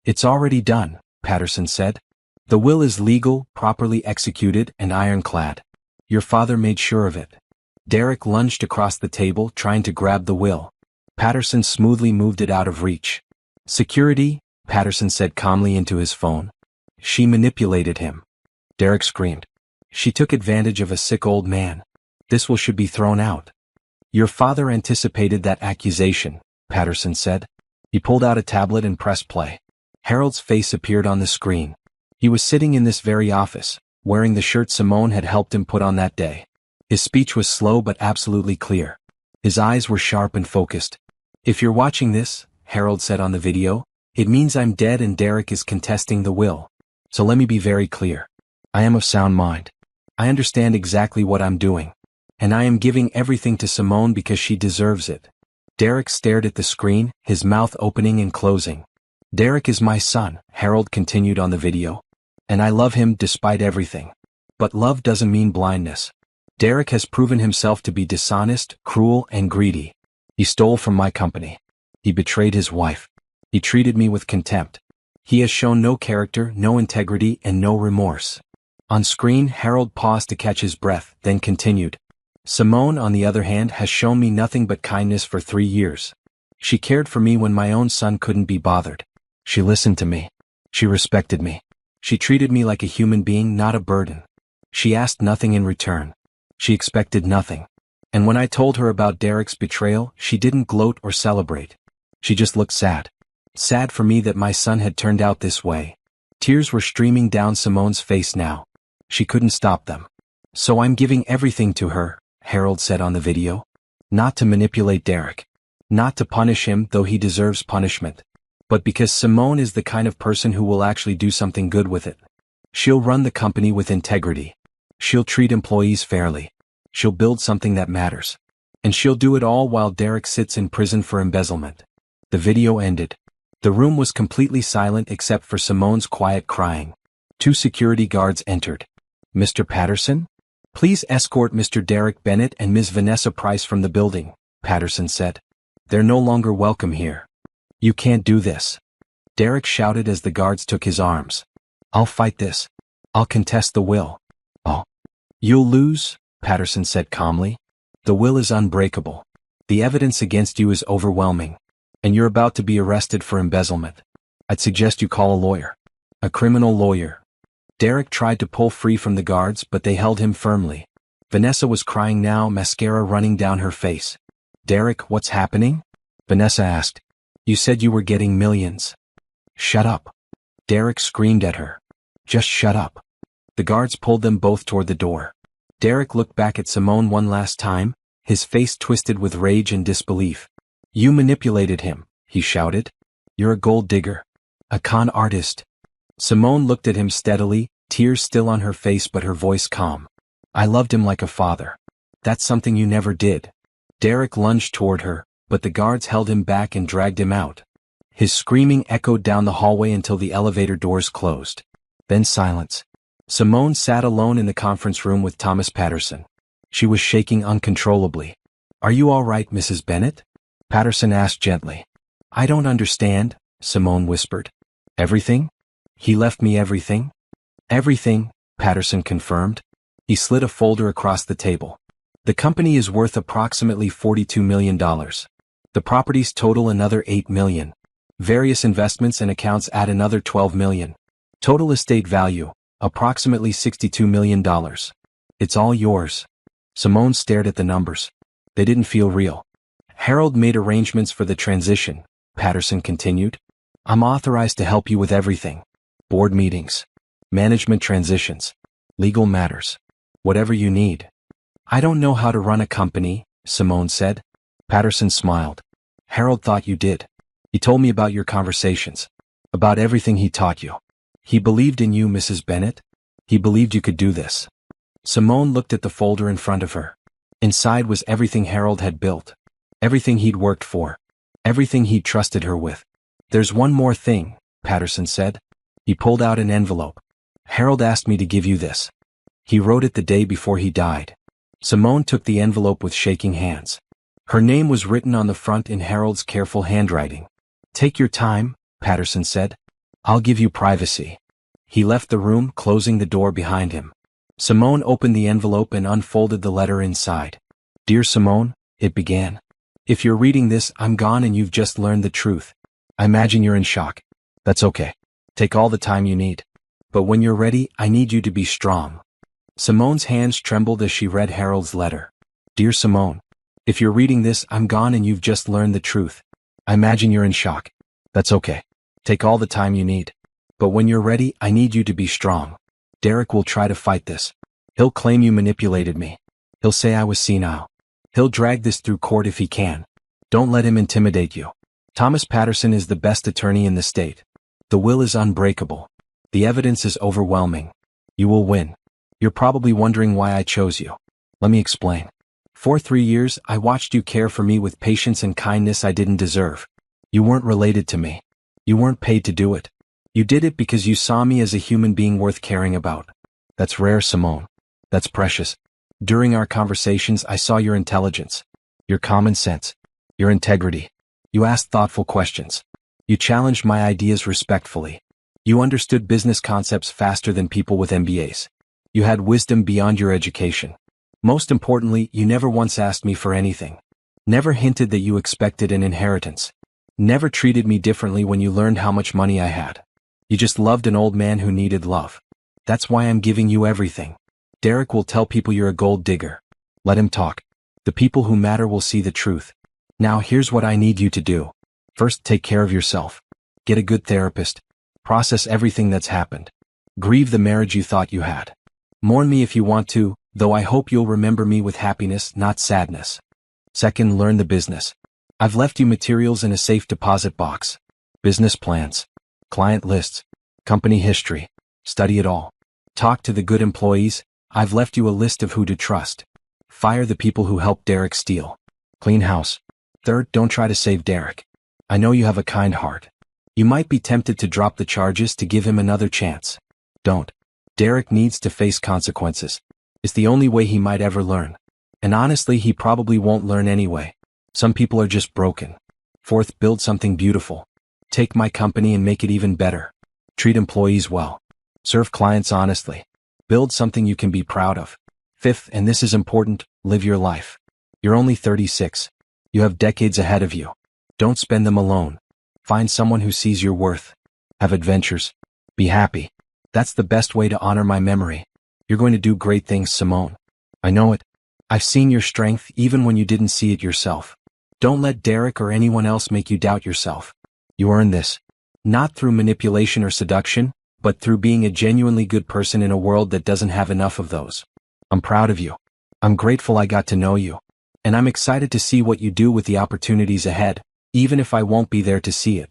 It's already done, Patterson said. The will is legal, properly executed, and ironclad. Your father made sure of it. Derek lunged across the table, trying to grab the will. Patterson smoothly moved it out of reach. Security, Patterson said calmly into his phone. She manipulated him. Derek screamed. She took advantage of a sick old man. This will should be thrown out. Your father anticipated that accusation, Patterson said. He pulled out a tablet and pressed play. Harold's face appeared on the screen. He was sitting in this very office, wearing the shirt Simone had helped him put on that day. His speech was slow but absolutely clear. His eyes were sharp and focused. If you're watching this, Harold said on the video, it means I'm dead and Derek is contesting the will. So let me be very clear. I am of sound mind. I understand exactly what I'm doing. And I am giving everything to Simone because she deserves it. Derek stared at the screen, his mouth opening and closing. Derek is my son, Harold continued on the video. And I love him despite everything. But love doesn't mean blindness. Derek has proven himself to be dishonest, cruel, and greedy. He stole from my company. He betrayed his wife. He treated me with contempt. He has shown no character, no integrity, and no remorse. On screen, Harold paused to catch his breath, then continued. Simone, on the other hand, has shown me nothing but kindness for 3 years. She cared for me when my own son couldn't be bothered. She listened to me. She respected me. She treated me like a human being, not a burden. She asked nothing in return. She expected nothing. And when I told her about Derek's betrayal, she didn't gloat or celebrate. She just looked sad. Sad for me that my son had turned out this way. Tears were streaming down Simone's face now. She couldn't stop them. So I'm giving everything to her, Harold said on the video. Not to manipulate Derek. Not to punish him, though he deserves punishment. But because Simone is the kind of person who will actually do something good with it. She'll run the company with integrity. She'll treat employees fairly. She'll build something that matters. And she'll do it all while Derek sits in prison for embezzlement. The video ended. The room was completely silent except for Simone's quiet crying. 2 security guards entered. Mr. Patterson? Please escort Mr. Derek Bennett and Ms. Vanessa Price from the building, Patterson said. They're no longer welcome here. You can't do this. Derek shouted as the guards took his arms. I'll fight this. I'll contest the will. Oh. You'll lose, Patterson said calmly. The will is unbreakable. The evidence against you is overwhelming. And you're about to be arrested for embezzlement. I'd suggest you call a lawyer. A criminal lawyer. Derek tried to pull free from the guards, but they held him firmly. Vanessa was crying now, mascara running down her face. Derek, what's happening? Vanessa asked. You said you were getting millions. Shut up. Derek screamed at her. Just shut up. The guards pulled them both toward the door. Derek looked back at Simone one last time, his face twisted with rage and disbelief. You manipulated him, he shouted. You're a gold digger. A con artist. Simone looked at him steadily, tears still on her face but her voice calm. I loved him like a father. That's something you never did. Derek lunged toward her, but the guards held him back and dragged him out. His screaming echoed down the hallway until the elevator doors closed. Then silence. Simone sat alone in the conference room with Thomas Patterson. She was shaking uncontrollably. Are you all right, Mrs. Bennett? Patterson asked gently. I don't understand, Simone whispered. Everything? He left me everything? Everything, Patterson confirmed. He slid a folder across the table. The company is worth approximately $42 million. The properties total another $8 million. Various investments and accounts add another $12 million. Total estate value, approximately $62 million. It's all yours. Simone stared at the numbers. They didn't feel real. Harold made arrangements for the transition, Patterson continued. I'm authorized to help you with everything. Board meetings. Management transitions. Legal matters. Whatever you need. I don't know how to run a company, Simone said. Patterson smiled. Harold thought you did. He told me about your conversations. About everything he taught you. He believed in you, Mrs. Bennett. He believed you could do this. Simone looked at the folder in front of her. Inside was everything Harold had built. Everything he'd worked for. Everything he'd trusted her with. There's one more thing, Patterson said. He pulled out an envelope. Harold asked me to give you this. He wrote it the day before he died. Simone took the envelope with shaking hands. Her name was written on the front in Harold's careful handwriting. Take your time, Patterson said. I'll give you privacy. He left the room, closing the door behind him. Simone opened the envelope and unfolded the letter inside. Dear Simone, it began. If you're reading this, I'm gone and you've just learned the truth. I imagine you're in shock. That's okay. Take all the time you need. But when you're ready, I need you to be strong. Simone's hands trembled as she read Harold's letter. Dear Simone, if you're reading this, I'm gone and you've just learned the truth. I imagine you're in shock. That's okay. Take all the time you need. But when you're ready, I need you to be strong. Derek will try to fight this. He'll claim you manipulated me. He'll say I was senile. He'll drag this through court if he can. Don't let him intimidate you. Thomas Patterson is the best attorney in the state. The will is unbreakable. The evidence is overwhelming. You will win. You're probably wondering why I chose you. Let me explain. For 3 years, I watched you care for me with patience and kindness I didn't deserve. You weren't related to me. You weren't paid to do it. You did it because you saw me as a human being worth caring about. That's rare, Simone. That's precious. During our conversations, I saw your intelligence, your common sense, your integrity. You asked thoughtful questions. You challenged my ideas respectfully. You understood business concepts faster than people with MBAs. You had wisdom beyond your education. Most importantly, you never once asked me for anything. Never hinted that you expected an inheritance. Never treated me differently when you learned how much money I had. You just loved an old man who needed love. That's why I'm giving you everything. Derek will tell people you're a gold digger. Let him talk. The people who matter will see the truth. Now here's what I need you to do. First, take care of yourself. Get a good therapist. Process everything that's happened. Grieve the marriage you thought you had. Mourn me if you want to, though I hope you'll remember me with happiness, not sadness. Second, learn the business. I've left you materials in a safe deposit box. Business plans, client lists, company history. Study it all. Talk to the good employees. I've left you a list of who to trust. Fire the people who helped Derek steal. Clean house. Third, don't try to save Derek. I know you have a kind heart. You might be tempted to drop the charges to give him another chance. Don't. Derek needs to face consequences. It's the only way he might ever learn. And honestly, he probably won't learn anyway. Some people are just broken. Fourth, build something beautiful. Take my company and make it even better. Treat employees well. Serve clients honestly. Build something you can be proud of. Fifth, and this is important, live your life. You're only 36. You have decades ahead of you. Don't spend them alone. Find someone who sees your worth. Have adventures. Be happy. That's the best way to honor my memory. You're going to do great things, Simone. I know it. I've seen your strength even when you didn't see it yourself. Don't let Derek or anyone else make you doubt yourself. You earn this. Not through manipulation or seduction, but through being a genuinely good person in a world that doesn't have enough of those. I'm proud of you. I'm grateful I got to know you. And I'm excited to see what you do with the opportunities ahead, even if I won't be there to see it.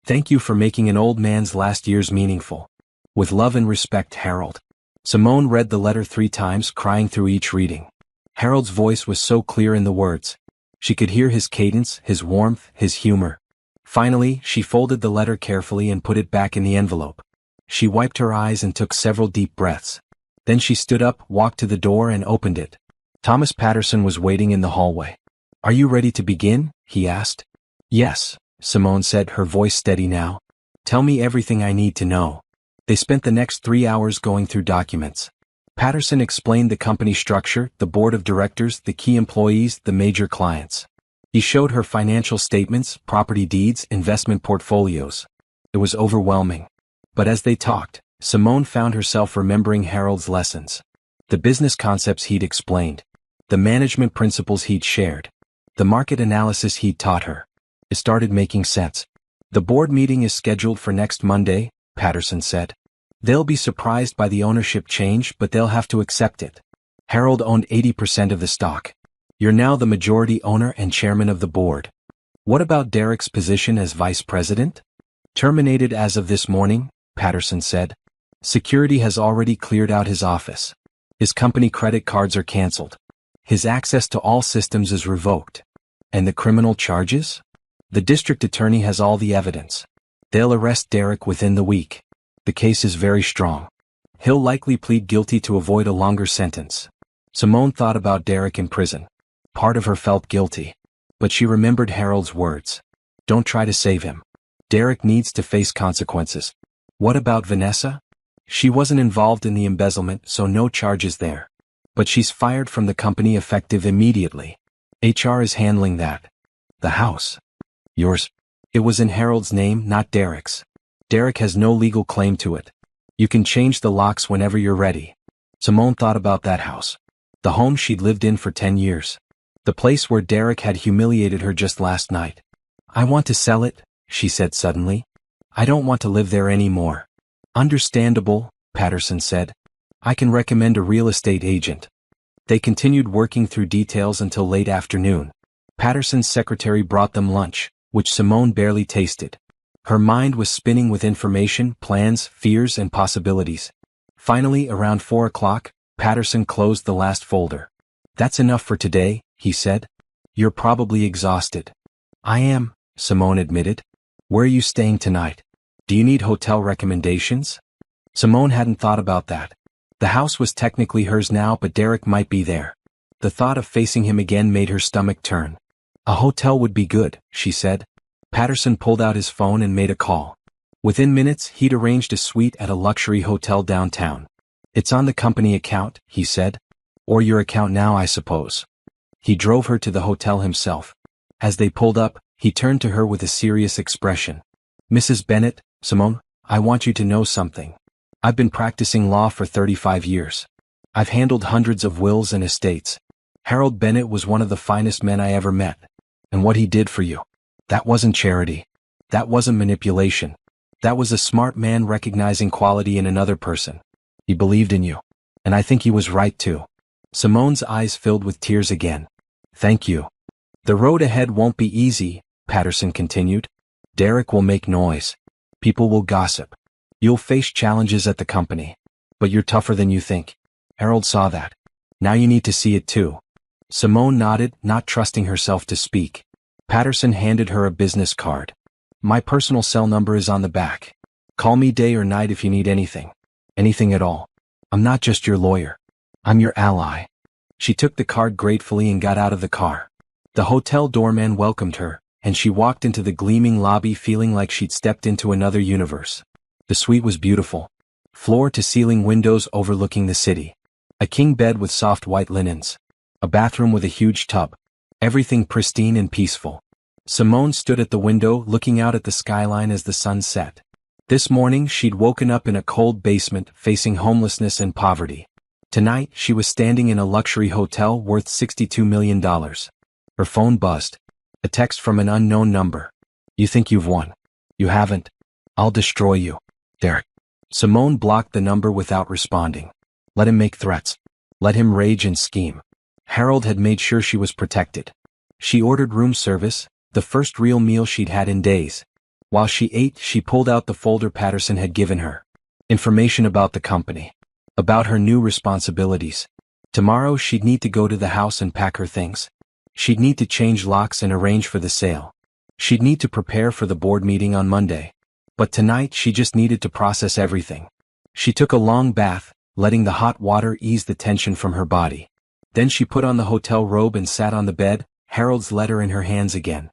Thank you for making an old man's last years meaningful. With love and respect, Harold. Simone read the letter 3 times, crying through each reading. Harold's voice was so clear in the words. She could hear his cadence, his warmth, his humor. Finally, she folded the letter carefully and put it back in the envelope. She wiped her eyes and took several deep breaths. Then she stood up, walked to the door and opened it. Thomas Patterson was waiting in the hallway. "Are you ready to begin?" he asked. "Yes," Simone said, her voice steady now. "Tell me everything I need to know." They spent the next 3 hours going through documents. Patterson explained the company structure, the board of directors, the key employees, the major clients. He showed her financial statements, property deeds, investment portfolios. It was overwhelming. But as they talked, Simone found herself remembering Harold's lessons. The business concepts he'd explained. The management principles he'd shared. The market analysis he'd taught her. It started making sense. "The board meeting is scheduled for next Monday," Patterson said. "They'll be surprised by the ownership change, but they'll have to accept it. Harold owned 80% of the stock. You're now the majority owner and chairman of the board. What about Derek's position as vice president?" "Terminated as of this morning," Patterson said. "Security has already cleared out his office. His company credit cards are canceled. His access to all systems is revoked. And the criminal charges? The district attorney has all the evidence. They'll arrest Derek within the week. The case is very strong. He'll likely plead guilty to avoid a longer sentence." Simone thought about Derek in prison. Part of her felt guilty. But she remembered Harold's words. Don't try to save him. Derek needs to face consequences. What about Vanessa? She wasn't involved in the embezzlement, so no charges there. But she's fired from the company effective immediately. HR is handling that. The house. Yours. It was in Harold's name, not Derek's. Derek has no legal claim to it. You can change the locks whenever you're ready. Simone thought about that house. The home she'd lived in for 10 years. The place where Derek had humiliated her just last night. I want to sell it, she said suddenly. I don't want to live there anymore. Understandable, Patterson said. I can recommend a real estate agent. They continued working through details until late afternoon. Patterson's secretary brought them lunch, which Simone barely tasted. Her mind was spinning with information, plans, fears, and possibilities. Finally, around 4 o'clock, Patterson closed the last folder. That's enough for today, he said. You're probably exhausted. I am, Simone admitted. Where are you staying tonight? Do you need hotel recommendations? Simone hadn't thought about that. The house was technically hers now, but Derek might be there. The thought of facing him again made her stomach turn. A hotel would be good, she said. Patterson pulled out his phone and made a call. Within minutes, he'd arranged a suite at a luxury hotel downtown. It's on the company account, he said. Or your account now, I suppose. He drove her to the hotel himself. As they pulled up, he turned to her with a serious expression. Mrs. Bennett, Simone, I want you to know something. I've been practicing law for 35 years. I've handled hundreds of wills and estates. Harold Bennett was one of the finest men I ever met. And what he did for you. That wasn't charity. That wasn't manipulation. That was a smart man recognizing quality in another person. He believed in you. And I think he was right too. Simone's eyes filled with tears again. Thank you. The road ahead won't be easy, Patterson continued. Derek will make noise. People will gossip. You'll face challenges at the company. But you're tougher than you think. Harold saw that. Now you need to see it too. Simone nodded, not trusting herself to speak. Patterson handed her a business card. My personal cell number is on the back. Call me day or night if you need anything. Anything at all. I'm not just your lawyer. I'm your ally. She took the card gratefully and got out of the car. The hotel doorman welcomed her, and she walked into the gleaming lobby feeling like she'd stepped into another universe. The suite was beautiful. Floor-to-ceiling windows overlooking the city. A king bed with soft white linens. A bathroom with a huge tub. Everything pristine and peaceful. Simone stood at the window looking out at the skyline as the sun set. This morning she'd woken up in a cold basement facing homelessness and poverty. Tonight she was standing in a luxury hotel worth $62 million. Her phone buzzed. A text from an unknown number. You think you've won. You haven't. I'll destroy you. Derek. Simone blocked the number without responding. Let him make threats. Let him rage and scheme. Harold had made sure she was protected. She ordered room service, the first real meal she'd had in days. While she ate, she pulled out the folder Patterson had given her. Information about the company. About her new responsibilities. Tomorrow she'd need to go to the house and pack her things. She'd need to change locks and arrange for the sale. She'd need to prepare for the board meeting on Monday. But tonight she just needed to process everything. She took a long bath, letting the hot water ease the tension from her body. Then she put on the hotel robe and sat on the bed, Harold's letter in her hands again.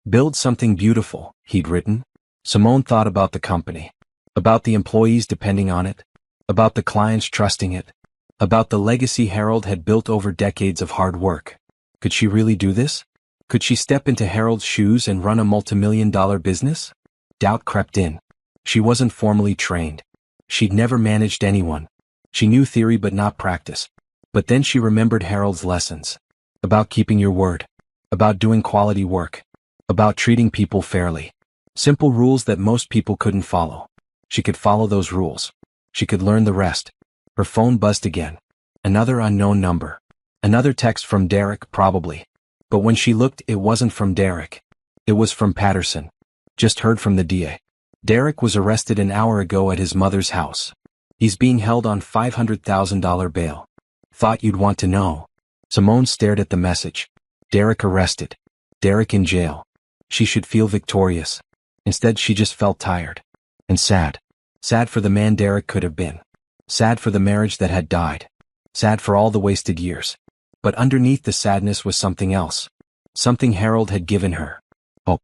Build something beautiful, he'd written. Simone thought about the company. About the employees depending on it. About the clients trusting it. About the legacy Harold had built over decades of hard work. Could she really do this? Could she step into Harold's shoes and run a multimillion-dollar business? Doubt crept in. She wasn't formally trained. She'd never managed anyone. She knew theory but not practice. But then she remembered Harold's lessons. About keeping your word. About doing quality work. About treating people fairly. Simple rules that most people couldn't follow. She could follow those rules. She could learn the rest. Her phone buzzed again. Another unknown number. Another text from Derek, probably. But when she looked, it wasn't from Derek. It was from Patterson. Just heard from the DA. Derek was arrested an hour ago at his mother's house. He's being held on $500,000 bail. Thought you'd want to know. Simone stared at the message. Derek arrested. Derek in jail. She should feel victorious. Instead she just felt tired. And sad. Sad for the man Derek could have been. Sad for the marriage that had died. Sad for all the wasted years. But underneath the sadness was something else. Something Harold had given her. Hope.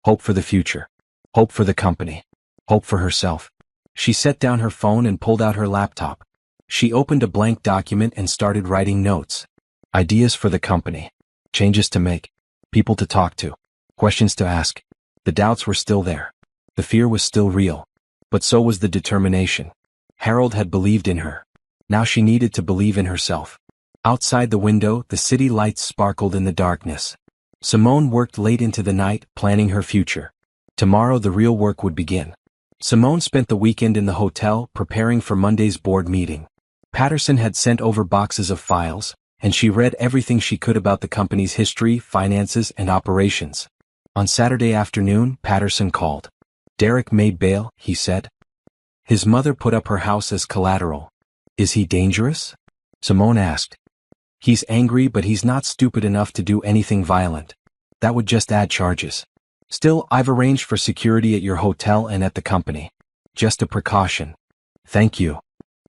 Hope for the future. Hope for the company. Hope for herself. She set down her phone and pulled out her laptop. She opened a blank document and started writing notes. Ideas for the company. Changes to make. People to talk to. Questions to ask. The doubts were still there. The fear was still real. But so was the determination. Harold had believed in her. Now she needed to believe in herself. Outside the window, the city lights sparkled in the darkness. Simone worked late into the night, planning her future. Tomorrow the real work would begin. Simone spent the weekend in the hotel, preparing for Monday's board meeting. Patterson had sent over boxes of files, and she read everything she could about the company's history, finances, and operations. On Saturday afternoon, Patterson called. Derek made bail, he said. His mother put up her house as collateral. Is he dangerous? Simone asked. He's angry, but he's not stupid enough to do anything violent. That would just add charges. Still, I've arranged for security at your hotel and at the company. Just a precaution. Thank you.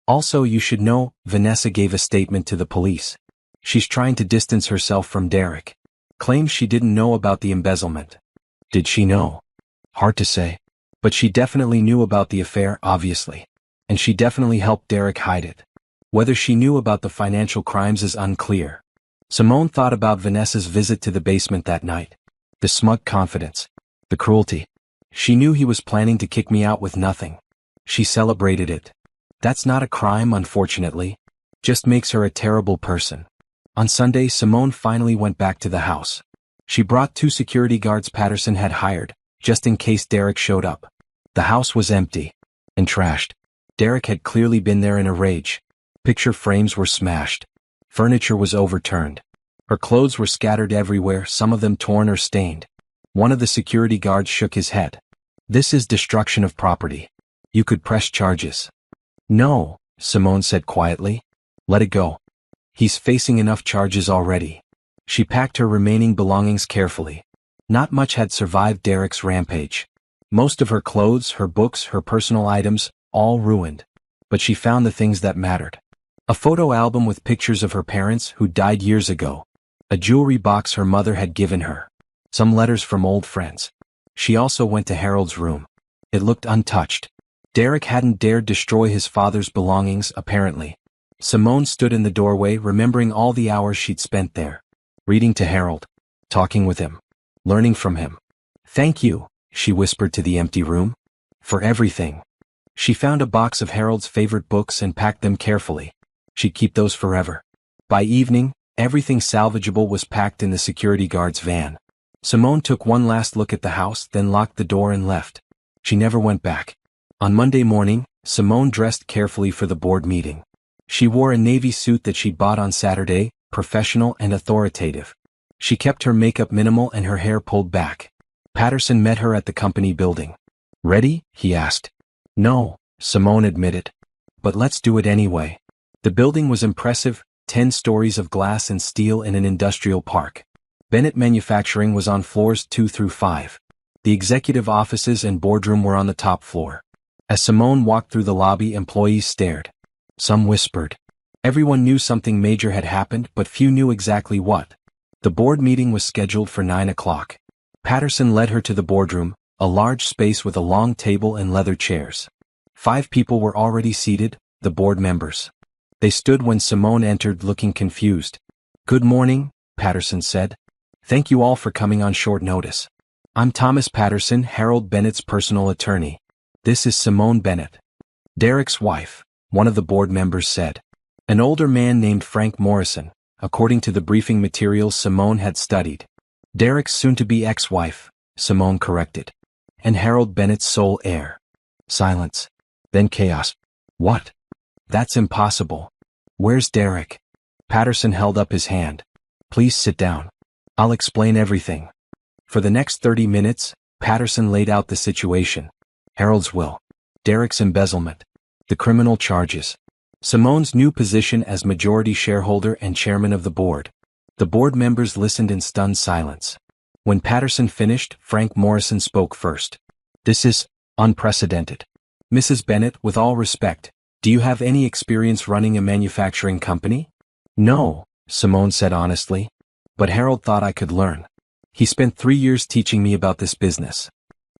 Also, you should know, Vanessa gave a statement to the police. She's trying to distance herself from Derek. Claims she didn't know about the embezzlement. Did she know? Hard to say. But she definitely knew about the affair, obviously. And she definitely helped Derek hide it. Whether she knew about the financial crimes is unclear. Simone thought about Vanessa's visit to the basement that night. The smug confidence. The cruelty. She knew he was planning to kick me out with nothing. She celebrated it. That's not a crime, unfortunately. Just makes her a terrible person. On Sunday, Simone finally went back to the house. She brought 2 security guards Patterson had hired, just in case Derek showed up. The house was empty and trashed. Derek had clearly been there in a rage. Picture frames were smashed. Furniture was overturned. Her clothes were scattered everywhere, some of them torn or stained. One of the security guards shook his head. "This is destruction of property. You could press charges." "No," Simone said quietly. "Let it go. He's facing enough charges already." She packed her remaining belongings carefully. Not much had survived Derek's rampage. Most of her clothes, her books, her personal items, all ruined. But she found the things that mattered. A photo album with pictures of her parents who died years ago. A jewelry box her mother had given her. Some letters from old friends. She also went to Harold's room. It looked untouched. Derek hadn't dared destroy his father's belongings, apparently. Simone stood in the doorway, remembering all the hours she'd spent there. Reading to Harold. Talking with him. Learning from him. "Thank you," she whispered to the empty room. "For everything." She found a box of Harold's favorite books and packed them carefully. She'd keep those forever. By evening, everything salvageable was packed in the security guard's van. Simone took one last look at the house, then locked the door and left. She never went back. On Monday morning, Simone dressed carefully for the board meeting. She wore a navy suit that she'd bought on Saturday, professional and authoritative. She kept her makeup minimal and her hair pulled back. Patterson met her at the company building. "Ready?" he asked. "No," Simone admitted. "But let's do it anyway." The building was impressive, 10 stories of glass and steel in an industrial park. Bennett Manufacturing was on floors 2 through 5. The executive offices and boardroom were on the top floor. As Simone walked through the lobby, employees stared. Some whispered. Everyone knew something major had happened, but few knew exactly what. The board meeting was scheduled for 9 o'clock. Patterson led her to the boardroom, a large space with a long table and leather chairs. 5 people were already seated, the board members. They stood when Simone entered, looking confused. "Good morning," Patterson said. "Thank you all for coming on short notice. I'm Thomas Patterson, Harold Bennett's personal attorney. This is Simone Bennett." "Derek's wife," one of the board members said. An older man named Frank Morrison, according to the briefing materials Simone had studied. "Derek's soon-to-be ex-wife," Simone corrected. "And Harold Bennett's sole heir." Silence. Then chaos. "What? That's impossible. Where's Derek?" Patterson held up his hand. "Please sit down. I'll explain everything." For the next 30 minutes, Patterson laid out the situation. Harold's will. Derek's embezzlement. The criminal charges. Simone's new position as majority shareholder and chairman of the board. The board members listened in stunned silence. When Patterson finished, Frank Morrison spoke first. "This is unprecedented. Mrs. Bennett, with all respect, do you have any experience running a manufacturing company?" "No," Simone said honestly. "But Harold thought I could learn. He spent 3 years teaching me about this business."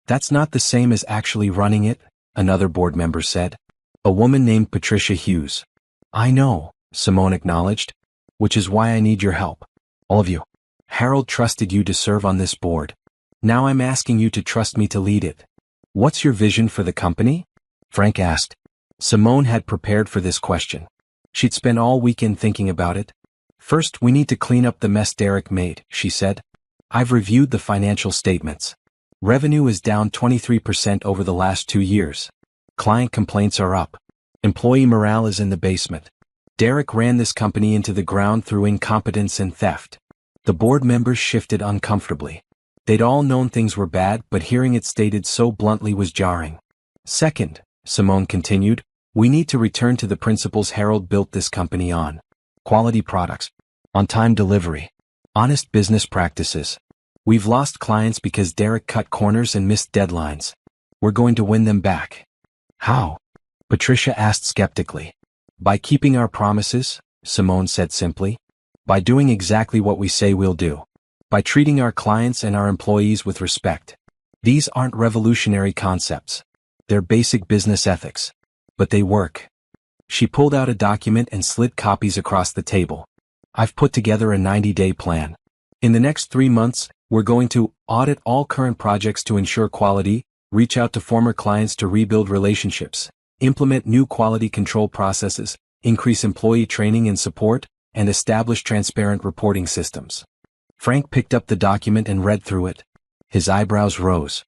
"That's not the same as actually running it," another board member said. A woman named Patricia Hughes. "I know," Simone acknowledged. "Which is why I need your help. All of you. Harold trusted you to serve on this board. Now I'm asking you to trust me to lead it. What's your vision for the company?" Frank asked. Simone had prepared for this question. She'd spent all weekend thinking about it. "First, we need to clean up the mess Derek made," she said. "I've reviewed the financial statements. Revenue is down 23% over the last 2 years. Client complaints are up. Employee morale is in the basement. Derek ran this company into the ground through incompetence and theft." The board members shifted uncomfortably. They'd all known things were bad, but hearing it stated so bluntly was jarring. "Second," Simone continued, "we need to return to the principles Harold built this company on. Quality products. On-time delivery. Honest business practices. We've lost clients because Derek cut corners and missed deadlines. We're going to win them back." "How?" Patricia asked skeptically. "By keeping our promises," Simone said simply. "By doing exactly what we say we'll do. By treating our clients and our employees with respect. These aren't revolutionary concepts. They're basic business ethics. But they work." She pulled out a document and slid copies across the table. "I've put together a 90-day plan. In the next 3 months, we're going to audit all current projects to ensure quality, reach out to former clients to rebuild relationships, implement new quality control processes, increase employee training and support, and establish transparent reporting systems." Frank picked up the document and read through it. His eyebrows rose.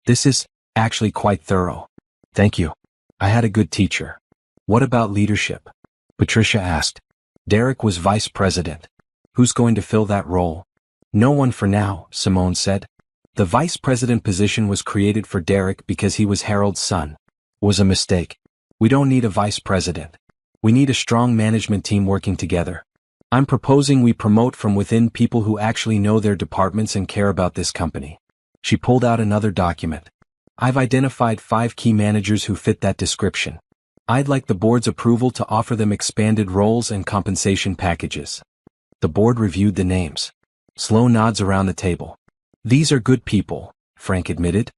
This is actually quite thorough. Thank you. I had a good teacher. What about leadership? Patricia asked. Derek was vice president. Who's going to fill that role? No one for now, Simone said. The vice president position was created for Derek because he was Harold's son. Was a mistake. We don't need a vice president. We need a strong management team working together. I'm proposing we promote from within people who actually know their departments and care about this company. She pulled out another document. I've identified 5 key managers who fit that description. I'd like the board's approval to offer them expanded roles and compensation packages. The board reviewed the names. Slow nods around the table. These are good people, Frank admitted.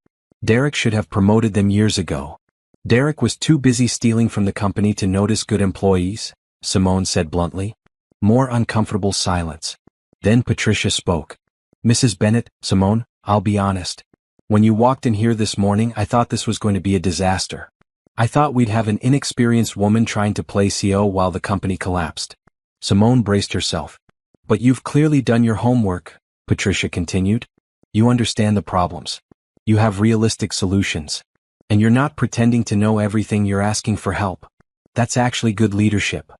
Derek should have promoted them years ago. Derek was too busy stealing from the company to notice good employees, Simone said bluntly. More uncomfortable silence. Then Patricia spoke. Mrs. Bennett, Simone, I'll be honest. When you walked in here this morning, I thought this was going to be a disaster. I thought we'd have an inexperienced woman trying to play CEO while the company collapsed. Simone braced herself. But you've clearly done your homework, Patricia continued. You understand the problems. You have realistic solutions. And you're not pretending to know everything, you're asking for help. That's actually good leadership.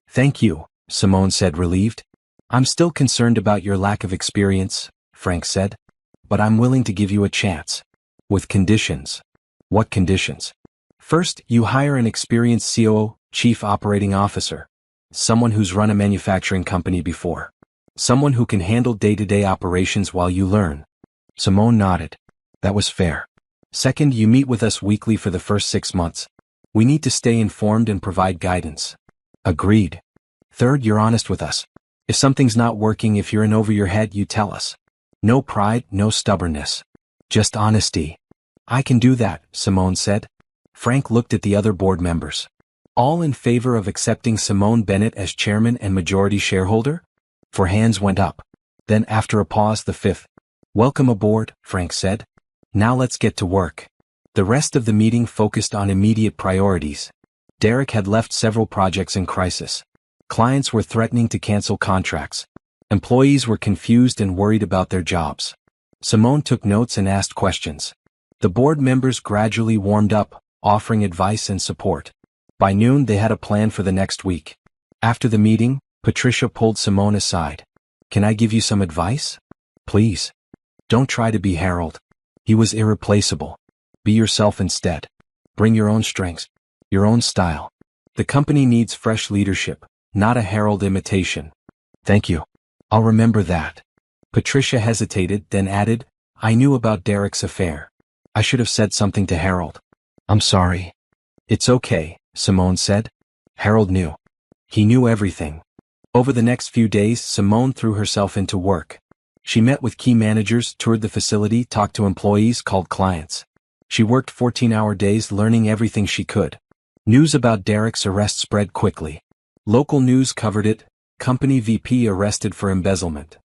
Thank you, Simone said, relieved. I'm still concerned about your lack of experience, Frank said. But I'm willing to give you a chance. With conditions. What conditions? First, you hire an experienced COO, Chief Operating Officer. Someone who's run a manufacturing company before. Someone who can handle day-to-day operations while you learn. Simone nodded. That was fair. Second, you meet with us weekly for the first 6 months. We need to stay informed and provide guidance. Agreed. Third, you're honest with us. If something's not working, if you're in over your head, you tell us. No pride, no stubbornness. Just honesty. I can do that, Simone said. Frank looked at the other board members. All in favor of accepting Simone Bennett as chairman and majority shareholder? 4 hands went up. Then after a pause, the 5th. Welcome aboard, Frank said. Now let's get to work. The rest of the meeting focused on immediate priorities. Derek had left several projects in crisis. Clients were threatening to cancel contracts. Employees were confused and worried about their jobs. Simone took notes and asked questions. The board members gradually warmed up, offering advice and support. By noon, they had a plan for the next week. After the meeting, Patricia pulled Simone aside. Can I give you some advice? Please. Don't try to be Harold. He was irreplaceable. Be yourself instead. Bring your own strengths, your own style. The company needs fresh leadership, not a Harold imitation. Thank you. I'll remember that. Patricia hesitated, then added, I knew about Derek's affair. I should have said something to Harold. I'm sorry. It's okay, Simone said. Harold knew. He knew everything. Over the next few days, Simone threw herself into work. She met with key managers, toured the facility, talked to employees, called clients. She worked 14-hour days learning everything she could. News about Derek's arrest spread quickly. Local news covered it. Company VP arrested for embezzlement.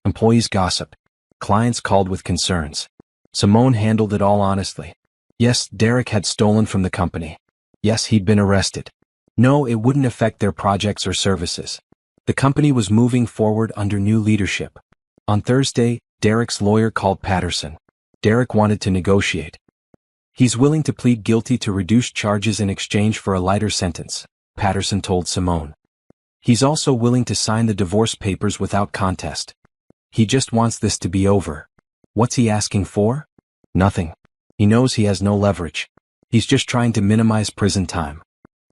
Employees gossiped. Clients called with concerns. Simone handled it all honestly. Yes, Derek had stolen from the company. Yes, he'd been arrested. No, it wouldn't affect their projects or services. The company was moving forward under new leadership. On Thursday, Derek's lawyer called Patterson. Derek wanted to negotiate. He's willing to plead guilty to reduced charges in exchange for a lighter sentence, Patterson told Simone. He's also willing to sign the divorce papers without contest. He just wants this to be over. What's he asking for? Nothing. He knows he has no leverage. He's just trying to minimize prison time.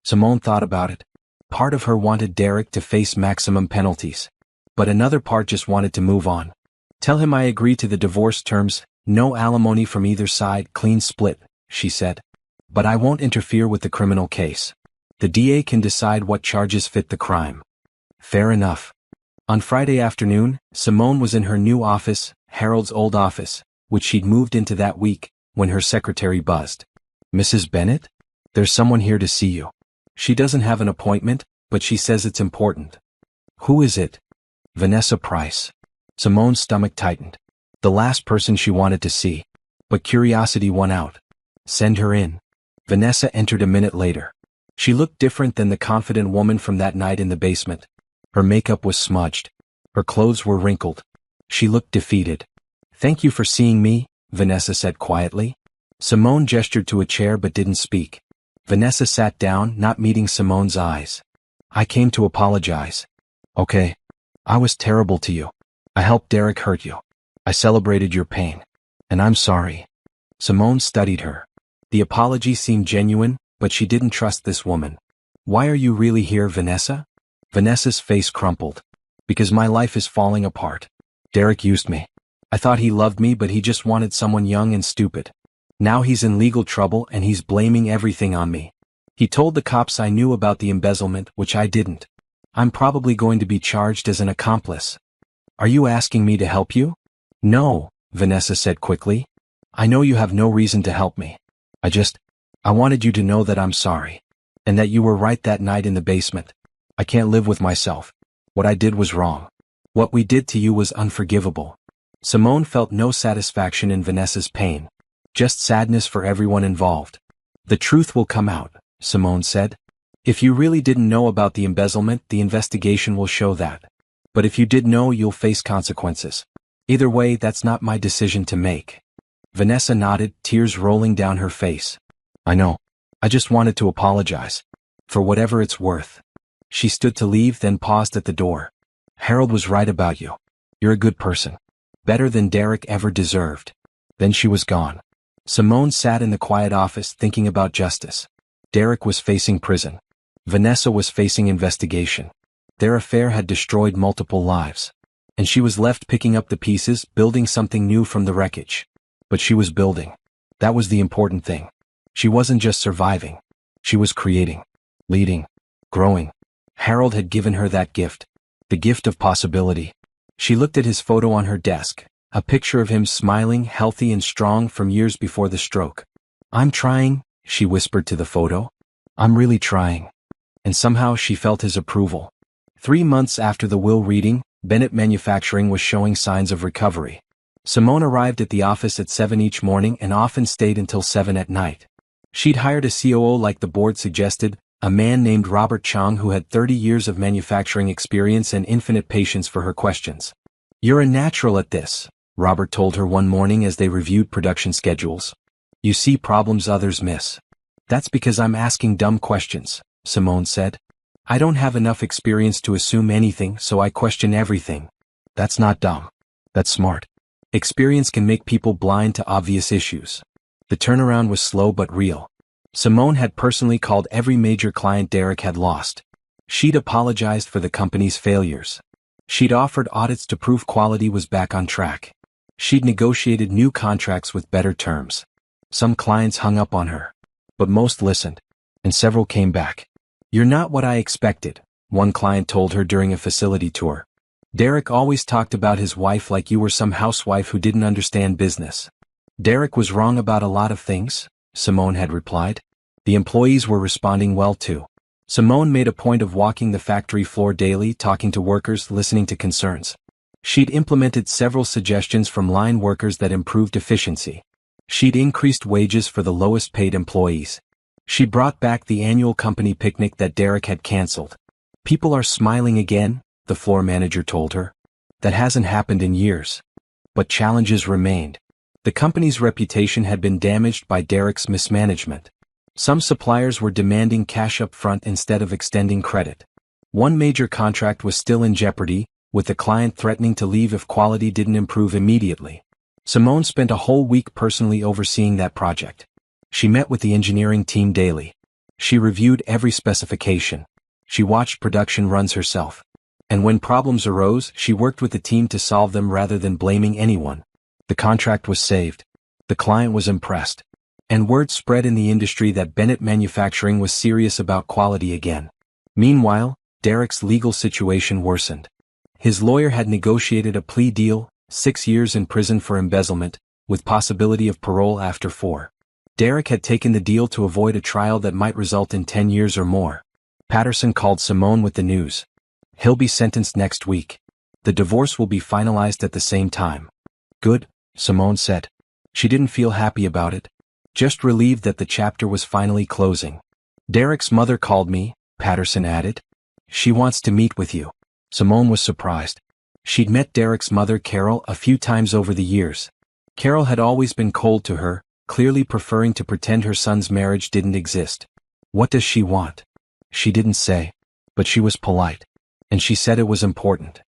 Simone thought about it. Part of her wanted Derek to face maximum penalties. But another part just wanted to move on. Tell him I agree to the divorce terms, no alimony from either side, clean split, she said. But I won't interfere with the criminal case. The DA can decide what charges fit the crime. Fair enough. On Friday afternoon, Simone was in her new office, Harold's old office, which she'd moved into that week, when her secretary buzzed. Mrs. Bennett? There's someone here to see you. She doesn't have an appointment, but she says it's important. Who is it? Vanessa Price. Simone's stomach tightened. The last person she wanted to see. But curiosity won out. Send her in. Vanessa entered a minute later. She looked different than the confident woman from that night in the basement. Her makeup was smudged. Her clothes were wrinkled. She looked defeated. Thank you for seeing me, Vanessa said quietly. Simone gestured to a chair but didn't speak. Vanessa sat down, not meeting Simone's eyes. I came to apologize. Okay. I was terrible to you. I helped Derek hurt you. I celebrated your pain. And I'm sorry. Simone studied her. The apology seemed genuine, but she didn't trust this woman. Why are you really here, Vanessa? Vanessa's face crumpled. Because my life is falling apart. Derek used me. I thought he loved me, but he just wanted someone young and stupid. Now he's in legal trouble and he's blaming everything on me. He told the cops I knew about the embezzlement, which I didn't. I'm probably going to be charged as an accomplice. Are you asking me to help you? No, Vanessa said quickly. I know you have no reason to help me. I wanted you to know that I'm sorry. And that you were right that night in the basement. I can't live with myself. What I did was wrong. What we did to you was unforgivable. Simone felt no satisfaction in Vanessa's pain. Just sadness for everyone involved. The truth will come out, Simone said. If you really didn't know about the embezzlement, the investigation will show that. But if you did know, you'll face consequences. Either way, that's not my decision to make. Vanessa nodded, tears rolling down her face. I know. I just wanted to apologize. For whatever it's worth. She stood to leave, then paused at the door. Harold was right about you. You're a good person. Better than Derek ever deserved. Then she was gone. Simone sat in the quiet office thinking about justice. Derek was facing prison. Vanessa was facing investigation. Their affair had destroyed multiple lives. And she was left picking up the pieces, building something new from the wreckage. But she was building. That was the important thing. She wasn't just surviving. She was creating, leading, growing. Harold had given her that gift. The gift of possibility. She looked at his photo on her desk, a picture of him smiling, healthy and strong from years before the stroke. I'm trying, she whispered to the photo. I'm really trying. And somehow she felt his approval. 3 months after the will reading, Bennett Manufacturing was showing signs of recovery. Simone arrived at the office at 7 each morning and often stayed until 7 at night. She'd hired a COO like the board suggested, a man named Robert Chong who had 30 years of manufacturing experience and infinite patience for her questions. You're a natural at this, Robert told her one morning as they reviewed production schedules. You see problems others miss. That's because I'm asking dumb questions, Simone said. I don't have enough experience to assume anything, so I question everything. That's not dumb. That's smart. Experience can make people blind to obvious issues. The turnaround was slow but real. Simone had personally called every major client Derek had lost. She'd apologized for the company's failures. She'd offered audits to prove quality was back on track. She'd negotiated new contracts with better terms. Some clients hung up on her. But most listened. And several came back. You're not what I expected, one client told her during a facility tour. Derek always talked about his wife like you were some housewife who didn't understand business. Derek was wrong about a lot of things, Simone had replied. The employees were responding well too. Simone made a point of walking the factory floor daily, talking to workers, listening to concerns. She'd implemented several suggestions from line workers that improved efficiency. She'd increased wages for the lowest paid employees. She brought back the annual company picnic that Derek had canceled. People are smiling again, the floor manager told her. That hasn't happened in years. But challenges remained. The company's reputation had been damaged by Derek's mismanagement. Some suppliers were demanding cash up front instead of extending credit. One major contract was still in jeopardy, with the client threatening to leave if quality didn't improve immediately. Simone spent a whole week personally overseeing that project. She met with the engineering team daily. She reviewed every specification. She watched production runs herself. And when problems arose, she worked with the team to solve them rather than blaming anyone. The contract was saved. The client was impressed. And word spread in the industry that Bennett Manufacturing was serious about quality again. Meanwhile, Derek's legal situation worsened. His lawyer had negotiated a plea deal, 6 years in prison for embezzlement, with possibility of parole after 4. Derek had taken the deal to avoid a trial that might result in 10 years or more. Patterson called Simone with the news. He'll be sentenced next week. The divorce will be finalized at the same time. Good, Simone said. She didn't feel happy about it. Just relieved that the chapter was finally closing. Derek's mother called me, Patterson added. She wants to meet with you. Simone was surprised. She'd met Derek's mother Carol a few times over the years. Carol had always been cold to her, clearly preferring to pretend her son's marriage didn't exist. What does she want? She didn't say. But she was polite. And she said it was important.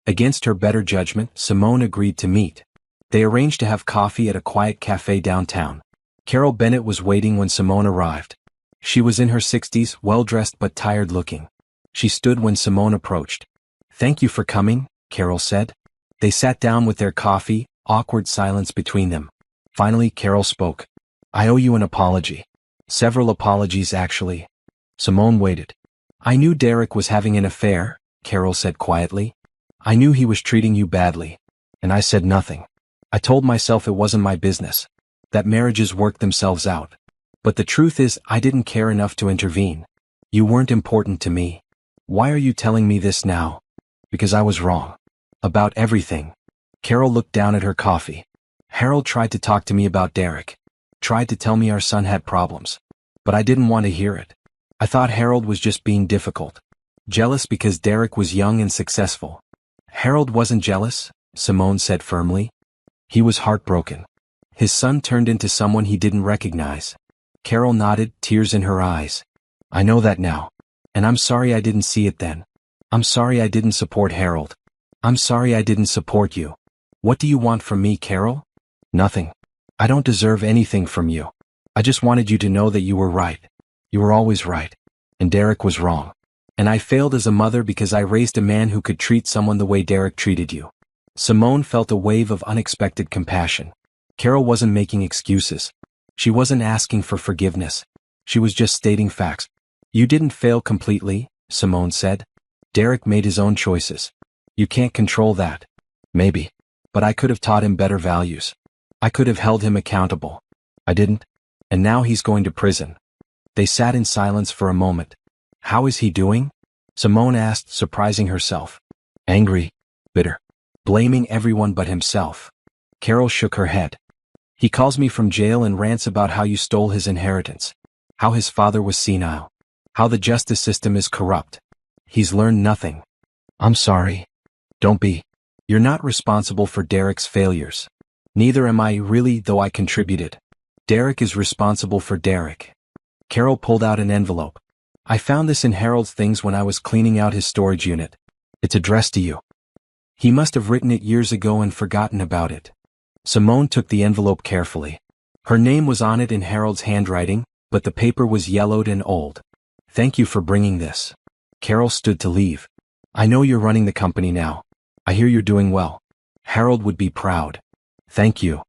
Against her better judgment, Simone agreed to meet. They arranged to have coffee at a quiet cafe downtown. Carol Bennett was waiting when Simone arrived. She was in her 60s, well-dressed but tired-looking. She stood when Simone approached. "Thank you for coming," Carol said. They sat down with their coffee, awkward silence between them. Finally, Carol spoke. "I owe you an apology. Several apologies, actually." Simone waited. "I knew Derek was having an affair," Carol said quietly. "I knew he was treating you badly. And I said nothing. I told myself it wasn't my business. That marriages work themselves out. But the truth is, I didn't care enough to intervene. You weren't important to me. Why are you telling me this now?" "Because I was wrong. About everything." Carol looked down at her coffee. "Harold tried to talk to me about Derek. Tried to tell me our son had problems. But I didn't want to hear it. I thought Harold was just being difficult. Jealous because Derek was young and successful." "Harold wasn't jealous," Simone said firmly. "He was heartbroken. His son turned into someone he didn't recognize." Carol nodded, tears in her eyes. "I know that now. And I'm sorry I didn't see it then. I'm sorry I didn't support Harold. I'm sorry I didn't support you. What do you want from me, Carol?" "Nothing. I don't deserve anything from you. I just wanted you to know that you were right. You were always right. And Derek was wrong. And I failed as a mother because I raised a man who could treat someone the way Derek treated you." Simone felt a wave of unexpected compassion. Carol wasn't making excuses. She wasn't asking for forgiveness. She was just stating facts. "You didn't fail completely," Simone said. "Derek made his own choices. You can't control that. Maybe. But I could have taught him better values. I could have held him accountable. I didn't. And now he's going to prison." They sat in silence for a moment. "How is he doing?" Simone asked, surprising herself. "Angry. Bitter. Blaming everyone but himself." Carol shook her head. "He calls me from jail and rants about how you stole his inheritance. How his father was senile. How the justice system is corrupt. He's learned nothing." "I'm sorry." "Don't be. You're not responsible for Derek's failures. Neither am I really, though I contributed. Derek is responsible for Derek." Carol pulled out an envelope. "I found this in Harold's things when I was cleaning out his storage unit. It's addressed to you. He must have written it years ago and forgotten about it." Simone took the envelope carefully. Her name was on it in Harold's handwriting, but the paper was yellowed and old. "Thank you for bringing this." Carol stood to leave. "I know you're running the company now. I hear you're doing well. Harold would be proud." "Thank you."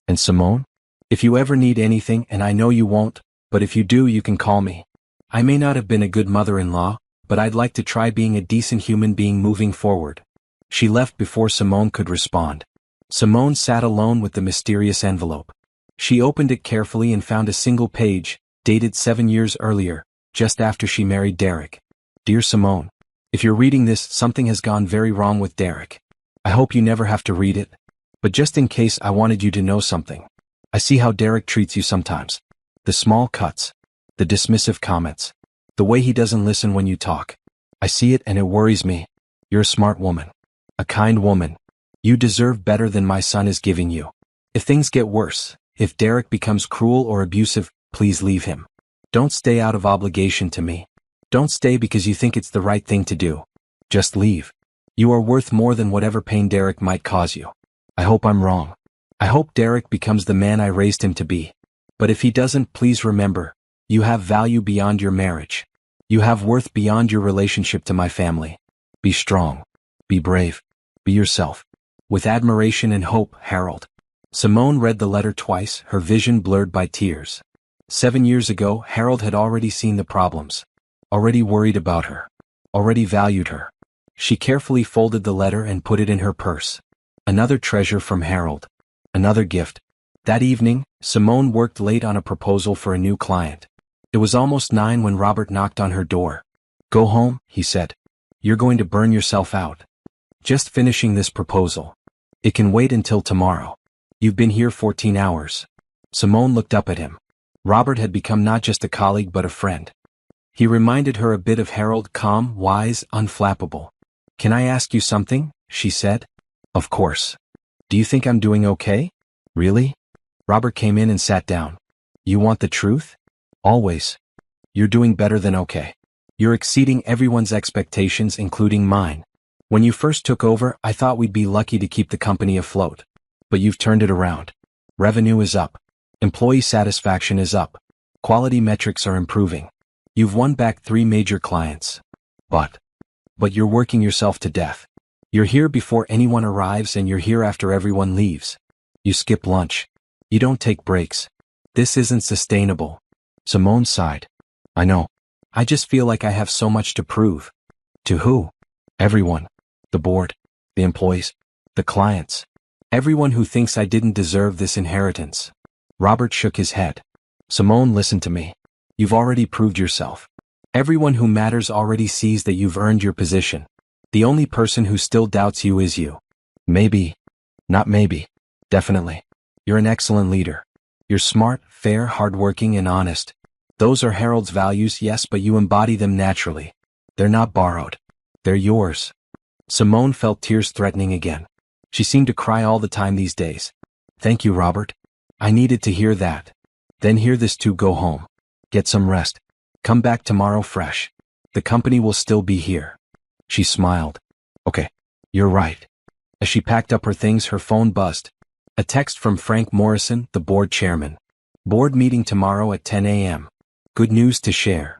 "And Simone? If you ever need anything, and I know you won't, but if you do, you can call me. I may not have been a good mother-in-law, but I'd like to try being a decent human being moving forward." She left before Simone could respond. Simone sat alone with the mysterious envelope. She opened it carefully and found a single page, dated 7 years earlier, just after she married Derek. "Dear Simone, if you're reading this, something has gone very wrong with Derek. I hope you never have to read it. But just in case, I wanted you to know something. I see how Derek treats you sometimes. The small cuts. The dismissive comments. The way he doesn't listen when you talk. I see it and it worries me. You're a smart woman. A kind woman. You deserve better than my son is giving you. If things get worse, if Derek becomes cruel or abusive, please leave him. Don't stay out of obligation to me. Don't stay because you think it's the right thing to do. Just leave. You are worth more than whatever pain Derek might cause you. I hope I'm wrong. I hope Derek becomes the man I raised him to be. But if he doesn't, please remember, you have value beyond your marriage. You have worth beyond your relationship to my family. Be strong. Be brave. Be yourself. With admiration and hope, Harold." Simone read the letter twice, her vision blurred by tears. 7 years ago, Harold had already seen the problems. Already worried about her. Already valued her. She carefully folded the letter and put it in her purse. Another treasure from Harold. Another gift. That evening, Simone worked late on a proposal for a new client. It was almost 9 when Robert knocked on her door. "Go home," he said. "You're going to burn yourself out. Just finishing this proposal. It can wait until tomorrow. You've been here 14 hours. Simone looked up at him. Robert had become not just a colleague but a friend. He reminded her a bit of Harold, calm, wise, unflappable. "Can I ask you something?" she said. "Of course. Do you think I'm doing okay? Really?" Robert came in and sat down. You want the truth? Always. You're doing better than okay. You're exceeding everyone's expectations, including mine. When you first took over, I thought we'd be lucky to keep the company afloat. But you've turned it around. Revenue is up. Employee satisfaction is up. Quality metrics are improving. You've won back 3 major clients. But you're working yourself to death. You're here before anyone arrives and you're here after everyone leaves. You skip lunch. You don't take breaks. This isn't sustainable. Simone sighed. I know. I just feel like I have so much to prove. To who? Everyone. The board. The employees. The clients. Everyone who thinks I didn't deserve this inheritance. Robert shook his head. Simone, listen to me. You've already proved yourself. Everyone who matters already sees that you've earned your position. The only person who still doubts you is you. Maybe. Not maybe. Definitely. You're an excellent leader. You're smart, fair, hardworking, and honest. Those are Harold's values, yes, but you embody them naturally. They're not borrowed. They're yours. Simone felt tears threatening again. She seemed to cry all the time these days. Thank you, Robert. I needed to hear that. Then hear this too. Go home. Get some rest. Come back tomorrow fresh. The company will still be here. She smiled. Okay. You're right. As she packed up her things, her phone buzzed. A text from Frank Morrison, the board chairman. Board meeting tomorrow at 10 a.m. Good news to share.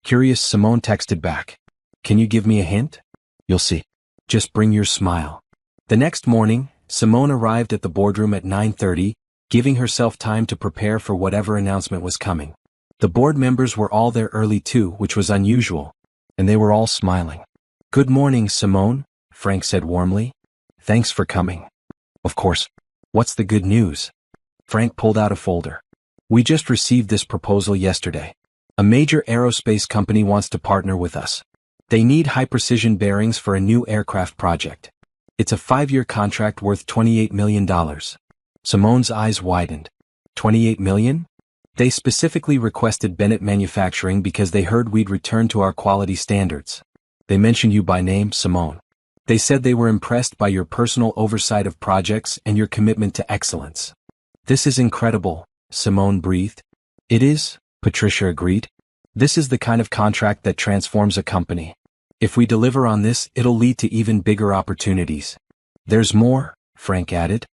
Curious, Simone texted back. Can you give me a hint? You'll see. Just bring your smile. The next morning, Simone arrived at the boardroom at 9:30, giving herself time to prepare for whatever announcement was coming. The board members were all there early too, which was unusual, and they were all smiling. Good morning, Simone, Frank said warmly. Thanks for coming. Of course. What's the good news? Frank pulled out a folder. We just received this proposal yesterday. A major aerospace company wants to partner with us. They need high-precision bearings for a new aircraft project. It's a 5-year contract worth $28 million. Simone's eyes widened. $28 million? They specifically requested Bennett Manufacturing because they heard we'd return to our quality standards. They mentioned you by name, Simone. They said they were impressed by your personal oversight of projects and your commitment to excellence. This is incredible, Simone breathed. It is, Patricia agreed. This is the kind of contract that transforms a company. If we deliver on this, it'll lead to even bigger opportunities. There's more, Frank added.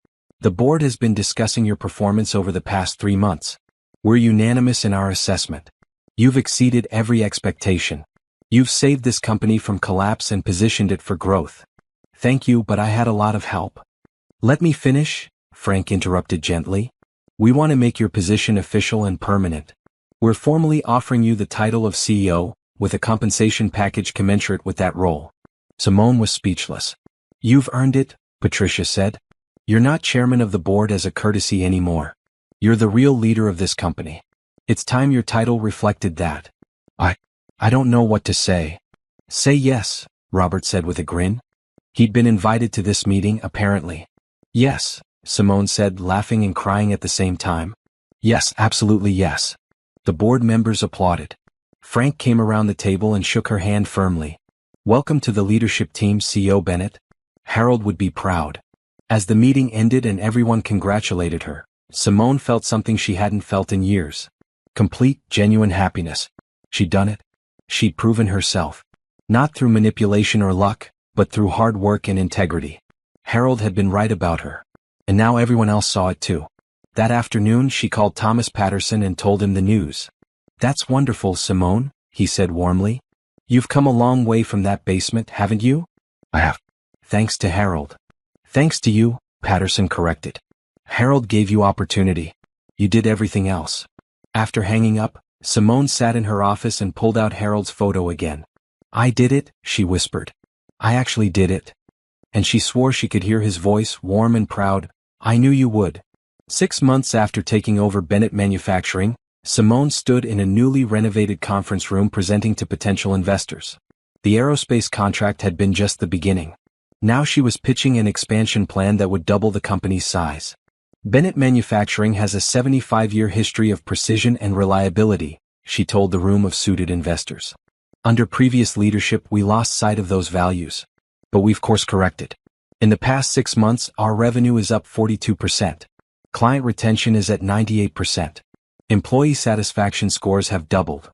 The board has been discussing your performance over the past 3 months. We're unanimous in our assessment. You've exceeded every expectation. You've saved this company from collapse and positioned it for growth. Thank you, but I had a lot of help. Let me finish, Frank interrupted gently. We want to make your position official and permanent. We're formally offering you the title of CEO, with a compensation package commensurate with that role. Simone was speechless. You've earned it, Patricia said. You're not chairman of the board as a courtesy anymore. You're the real leader of this company. It's time your title reflected that. I don't know what to say. Say yes, Robert said with a grin. He'd been invited to this meeting, apparently. Yes, Simone said, laughing and crying at the same time. Yes, absolutely yes. The board members applauded. Frank came around the table and shook her hand firmly. Welcome to the leadership team, CEO Bennett. Harold would be proud. As the meeting ended and everyone congratulated her, Simone felt something she hadn't felt in years. Complete, genuine happiness. She'd done it. She'd proven herself. Not through manipulation or luck, but through hard work and integrity. Harold had been right about her. And now everyone else saw it too. That afternoon she called Thomas Patterson and told him the news. That's wonderful, Simone, he said warmly. You've come a long way from that basement, haven't you? I have. Thanks to Harold. Thanks to you, Patterson corrected. Harold gave you opportunity. You did everything else. After hanging up, Simone sat in her office and pulled out Harold's photo again. I did it, she whispered. I actually did it. And she swore she could hear his voice, warm and proud. I knew you would. 6 months after taking over Bennett Manufacturing, Simone stood in a newly renovated conference room presenting to potential investors. The aerospace contract had been just the beginning. Now she was pitching an expansion plan that would double the company's size. Bennett Manufacturing has a 75-year history of precision and reliability, she told the room of suited investors. Under previous leadership we lost sight of those values. But we've course-corrected. In the past 6 months our revenue is up 42%. Client retention is at 98%. Employee satisfaction scores have doubled.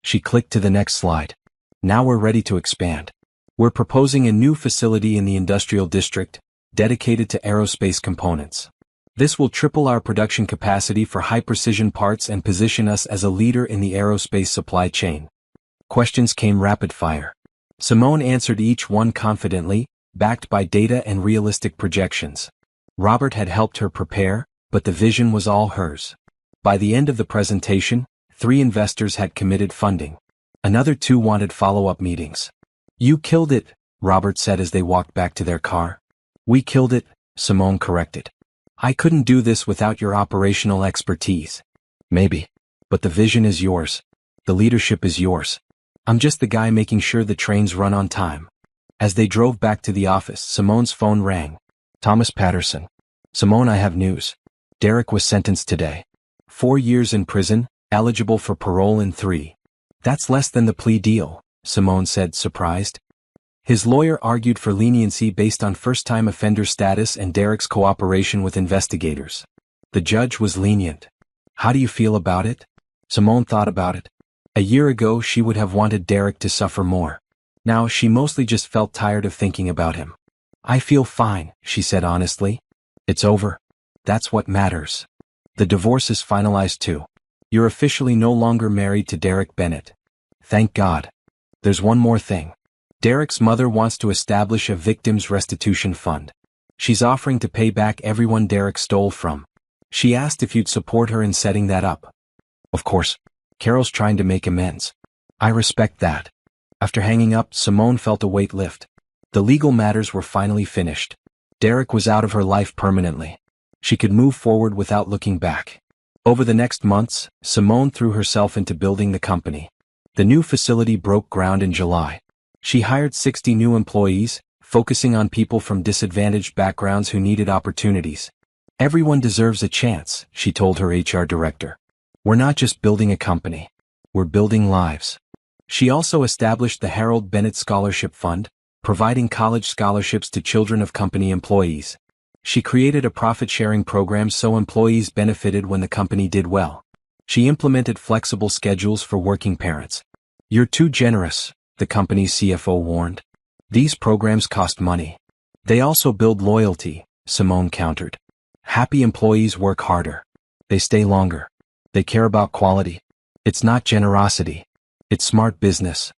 She clicked to the next slide. Now we're ready to expand. We're proposing a new facility in the industrial district, dedicated to aerospace components. This will triple our production capacity for high-precision parts and position us as a leader in the aerospace supply chain. Questions came rapid fire. Simone answered each one confidently, backed by data and realistic projections. Robert had helped her prepare, but the vision was all hers. By the end of the presentation, 3 investors had committed funding. Another 2 wanted follow-up meetings. "You killed it," Robert said as they walked back to their car. "We killed it," Simone corrected. "I couldn't do this without your operational expertise." "Maybe. But the vision is yours. The leadership is yours. I'm just the guy making sure the trains run on time." As they drove back to the office, Simone's phone rang. "Thomas Patterson." "Simone, I have news. Derek was sentenced today. 4 years in prison, eligible for parole in 3. "That's less than the plea deal," Simone said, surprised. His lawyer argued for leniency based on first-time offender status and Derek's cooperation with investigators. The judge was lenient. "How do you feel about it?" Simone thought about it. A year ago she would have wanted Derek to suffer more. Now she mostly just felt tired of thinking about him. "I feel fine," she said honestly. "It's over. That's what matters. The divorce is finalized too. You're officially no longer married to Derek Bennett. Thank God. There's one more thing. Derek's mother wants to establish a victims' restitution fund. She's offering to pay back everyone Derek stole from. She asked if you'd support her in setting that up." "Of course. Carol's trying to make amends. I respect that." After hanging up, Simone felt a weight lift. The legal matters were finally finished. Derek was out of her life permanently. She could move forward without looking back. Over the next months, Simone threw herself into building the company. The new facility broke ground in July. She hired 60 new employees, focusing on people from disadvantaged backgrounds who needed opportunities. "Everyone deserves a chance," she told her HR director. "We're not just building a company. We're building lives." She also established the Harold Bennett Scholarship Fund, providing college scholarships to children of company employees. She created a profit-sharing program so employees benefited when the company did well. She implemented flexible schedules for working parents. "You're too generous," the company's CFO warned. "These programs cost money. They also build loyalty," Simone countered. "Happy employees work harder. They stay longer. They care about quality. It's not generosity. It's smart business."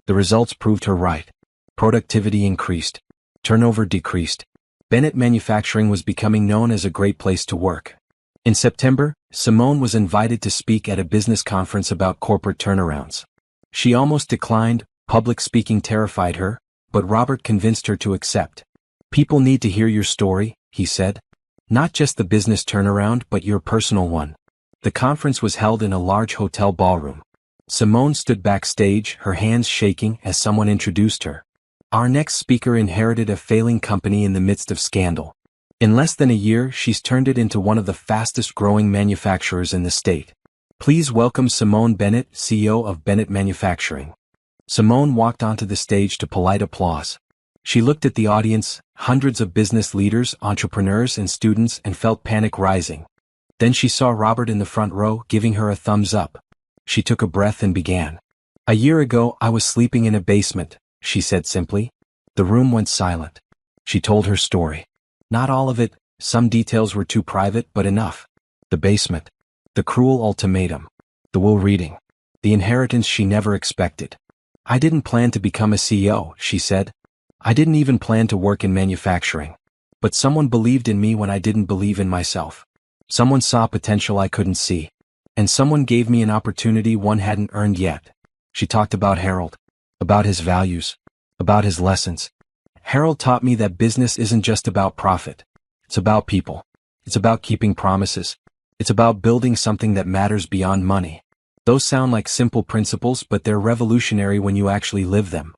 The results proved her right. Productivity increased. Turnover decreased. Bennett Manufacturing was becoming known as a great place to work. In September, Simone was invited to speak at a business conference about corporate turnarounds. She almost declined. Public speaking terrified her, but Robert convinced her to accept. "People need to hear your story," he said. "Not just the business turnaround but your personal one." The conference was held in a large hotel ballroom. Simone stood backstage, her hands shaking as someone introduced her. "Our next speaker inherited a failing company in the midst of scandal. In less than a year, she's turned it into one of the fastest-growing manufacturers in the state. Please welcome Simone Bennett, CEO of Bennett Manufacturing." Simone walked onto the stage to polite applause. She looked at the audience, hundreds of business leaders, entrepreneurs, and students, and felt panic rising. Then she saw Robert in the front row, giving her a thumbs up. She took a breath and began. "A year ago, I was sleeping in a basement," she said simply. The room went silent. She told her story. Not all of it, some details were too private, but enough. The basement. The cruel ultimatum. The will reading. The inheritance she never expected. "I didn't plan to become a CEO," she said. "I didn't even plan to work in manufacturing. But someone believed in me when I didn't believe in myself. Someone saw potential I couldn't see. And someone gave me an opportunity one hadn't earned yet." She talked about Harold. About his values. About his lessons. "Harold taught me that business isn't just about profit. It's about people. It's about keeping promises. It's about building something that matters beyond money. Those sound like simple principles, but they're revolutionary when you actually live them."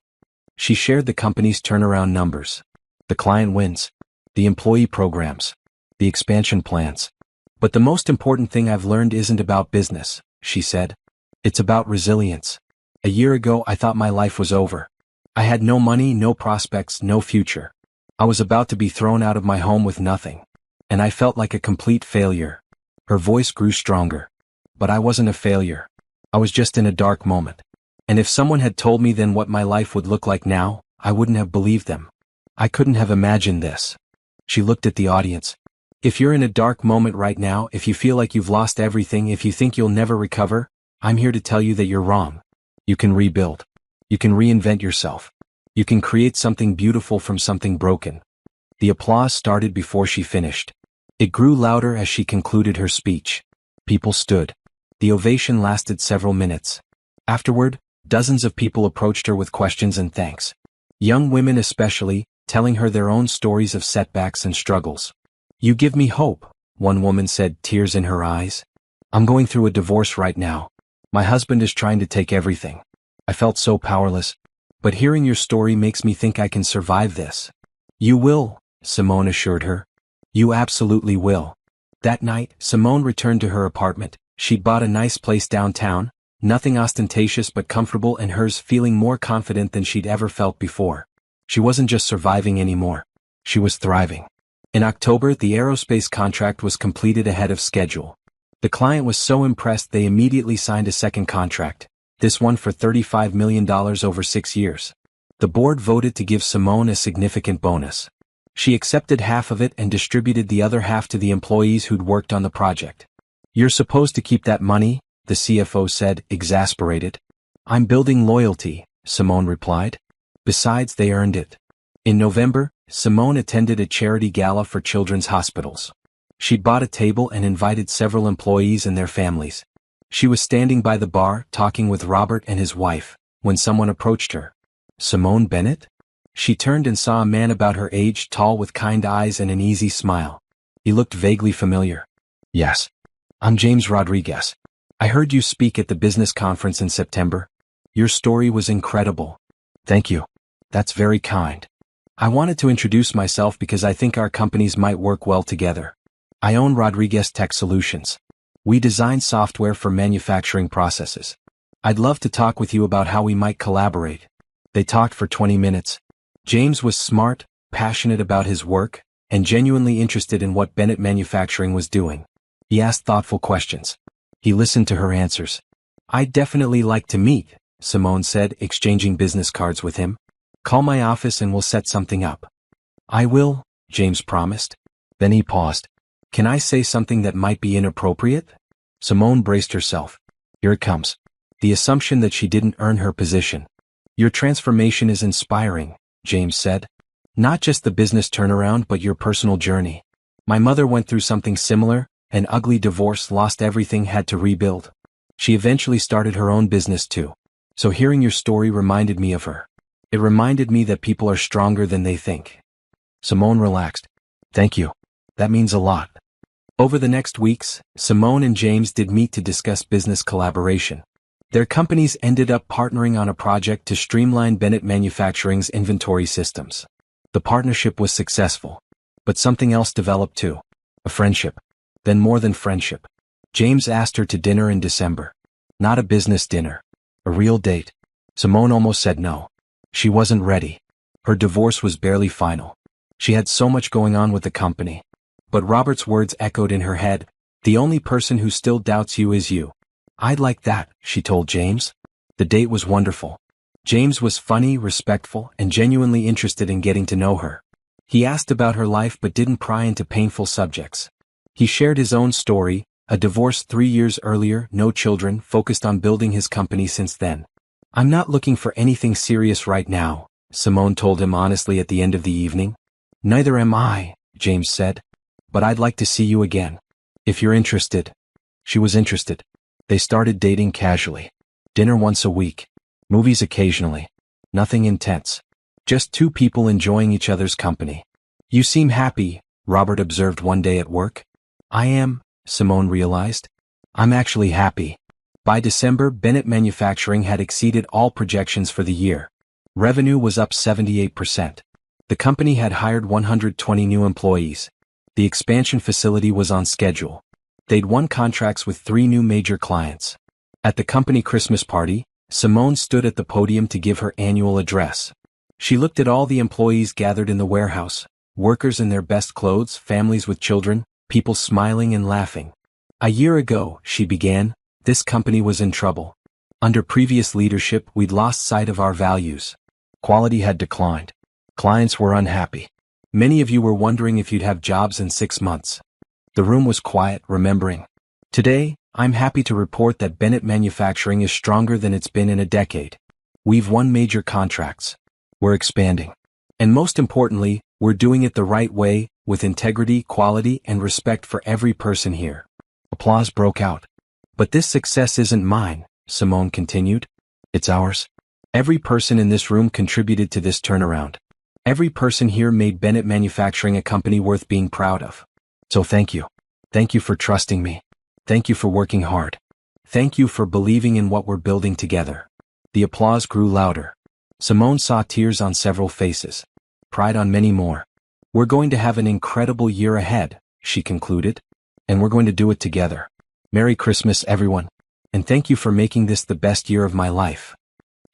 She shared the company's turnaround numbers. The client wins. The employee programs. The expansion plans. "But the most important thing I've learned isn't about business," she said. "It's about resilience. A year ago I thought my life was over. I had no money, no prospects, no future. I was about to be thrown out of my home with nothing. and I felt like a complete failure. Her voice grew stronger. But I wasn't a failure. I was just in a dark moment. And if someone had told me then what my life would look like now, I wouldn't have believed them. I couldn't have imagined this. She looked at the audience. If you're in a dark moment right now, if you feel like you've lost everything, if you think you'll never recover, I'm here to tell you that you're wrong. You can rebuild. You can reinvent yourself. You can create something beautiful from something broken. The applause started before she finished. It grew louder as she concluded her speech. People stood. The ovation lasted several minutes. Afterward, dozens of people approached her with questions and thanks. Young women especially, telling her their own stories of setbacks and struggles. You give me hope, one woman said, tears in her eyes. I'm going through a divorce right now. My husband is trying to take everything. I felt so powerless. But hearing your story makes me think I can survive this. You will, Simone assured her. You absolutely will. That night, Simone returned to her apartment. She'd bought a nice place downtown, nothing ostentatious but comfortable, and hers feeling more confident than she'd ever felt before. She wasn't just surviving anymore. She was thriving. In October, the aerospace contract was completed ahead of schedule. The client was so impressed they immediately signed a second contract, this one for $35 million over 6 years. The board voted to give Simone a significant bonus. She accepted half of it and distributed the other half to the employees who'd worked on the project. You're supposed to keep that money, the CFO said, exasperated. I'm building loyalty, Simone replied. Besides, they earned it. In November, Simone attended a charity gala for children's hospitals. She'd bought a table and invited several employees and their families. She was standing by the bar, talking with Robert and his wife, when someone approached her. Simone Bennett? She turned and saw a man about her age, tall with kind eyes and an easy smile. He looked vaguely familiar. Yes. I'm James Rodriguez. I heard you speak at the business conference in September. Your story was incredible. Thank you. That's very kind. I wanted to introduce myself because I think our companies might work well together. I own Rodriguez Tech Solutions. We design software for manufacturing processes. I'd love to talk with you about how we might collaborate. They talked for 20 minutes. James was smart, passionate about his work, and genuinely interested in what Bennett Manufacturing was doing. He asked thoughtful questions. He listened to her answers. I'd definitely like to meet, Simone said, exchanging business cards with him. Call my office and we'll set something up. I will, James promised. Then he paused. Can I say something that might be inappropriate? Simone braced herself. Here it comes. The assumption that she didn't earn her position. Your transformation is inspiring, James said. Not just the business turnaround but your personal journey. My mother went through something similar, an ugly divorce, lost everything, had to rebuild. She eventually started her own business too. So hearing your story reminded me of her. It reminded me that people are stronger than they think. Simone relaxed. Thank you. That means a lot. Over the next weeks, Simone and James did meet to discuss business collaboration. Their companies ended up partnering on a project to streamline Bennett Manufacturing's inventory systems. The partnership was successful. But something else developed too. A friendship. Then more than friendship. James asked her to dinner in December. Not a business dinner. A real date. Simone almost said no. She wasn't ready. Her divorce was barely final. She had so much going on with the company. But Robert's words echoed in her head. The only person who still doubts you is you. I'd like that, she told James. The date was wonderful. James was funny, respectful, and genuinely interested in getting to know her. He asked about her life but didn't pry into painful subjects. He shared his own story, a divorce 3 years earlier, no children, focused on building his company since then. I'm not looking for anything serious right now, Simone told him honestly at the end of the evening. Neither am I, James said. But I'd like to see you again. If you're interested. She was interested. They started dating casually. Dinner once a week. Movies occasionally. Nothing intense. Just two people enjoying each other's company. You seem happy, Robert observed one day at work. I am, Simone realized. I'm actually happy. By December, Bennett Manufacturing had exceeded all projections for the year. Revenue was up 78%. The company had hired 120 new employees. The expansion facility was on schedule. They'd won contracts with 3 new major clients. At the company Christmas party, Simone stood at the podium to give her annual address. She looked at all the employees gathered in the warehouse, workers in their best clothes, families with children, people smiling and laughing. A year ago, she began, this company was in trouble. Under previous leadership, we'd lost sight of our values. Quality had declined. Clients were unhappy. Many of you were wondering if you'd have jobs in 6 months. The room was quiet, remembering. Today, I'm happy to report that Bennett Manufacturing is stronger than it's been in a decade. We've won major contracts. We're expanding. And most importantly, we're doing it the right way, with integrity, quality, and respect for every person here. Applause broke out. But this success isn't mine, Simone continued. It's ours. Every person in this room contributed to this turnaround. Every person here made Bennett Manufacturing a company worth being proud of. So thank you. Thank you for trusting me. Thank you for working hard. Thank you for believing in what we're building together. The applause grew louder. Simone saw tears on several faces. Pride on many more. We're going to have an incredible year ahead, she concluded. And we're going to do it together. Merry Christmas, everyone. And thank you for making this the best year of my life.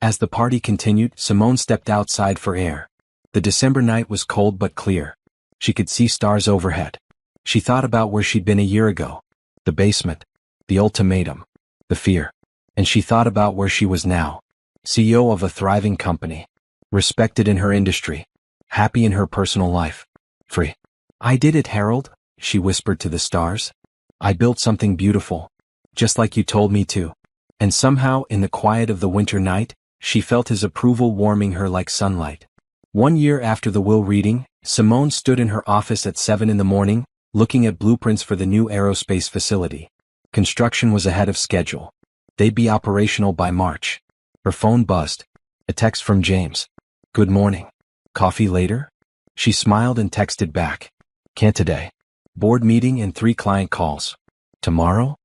As the party continued, Simone stepped outside for air. The December night was cold but clear. She could see stars overhead. She thought about where she'd been a year ago. The basement. The ultimatum. The fear. And she thought about where she was now. CEO of a thriving company. Respected in her industry. Happy in her personal life. Free. I did it, Harold, she whispered to the stars. I built something beautiful. Just like you told me to. And somehow, in the quiet of the winter night, she felt his approval warming her like sunlight. 1 year after the will reading, Simone stood in her office at 7 in the morning, looking at blueprints for the new aerospace facility. Construction was ahead of schedule. They'd be operational by March. Her phone buzzed. A text from James. Good morning. Coffee later? She smiled and texted back. Can't today. Board meeting and 3 client calls. Tomorrow?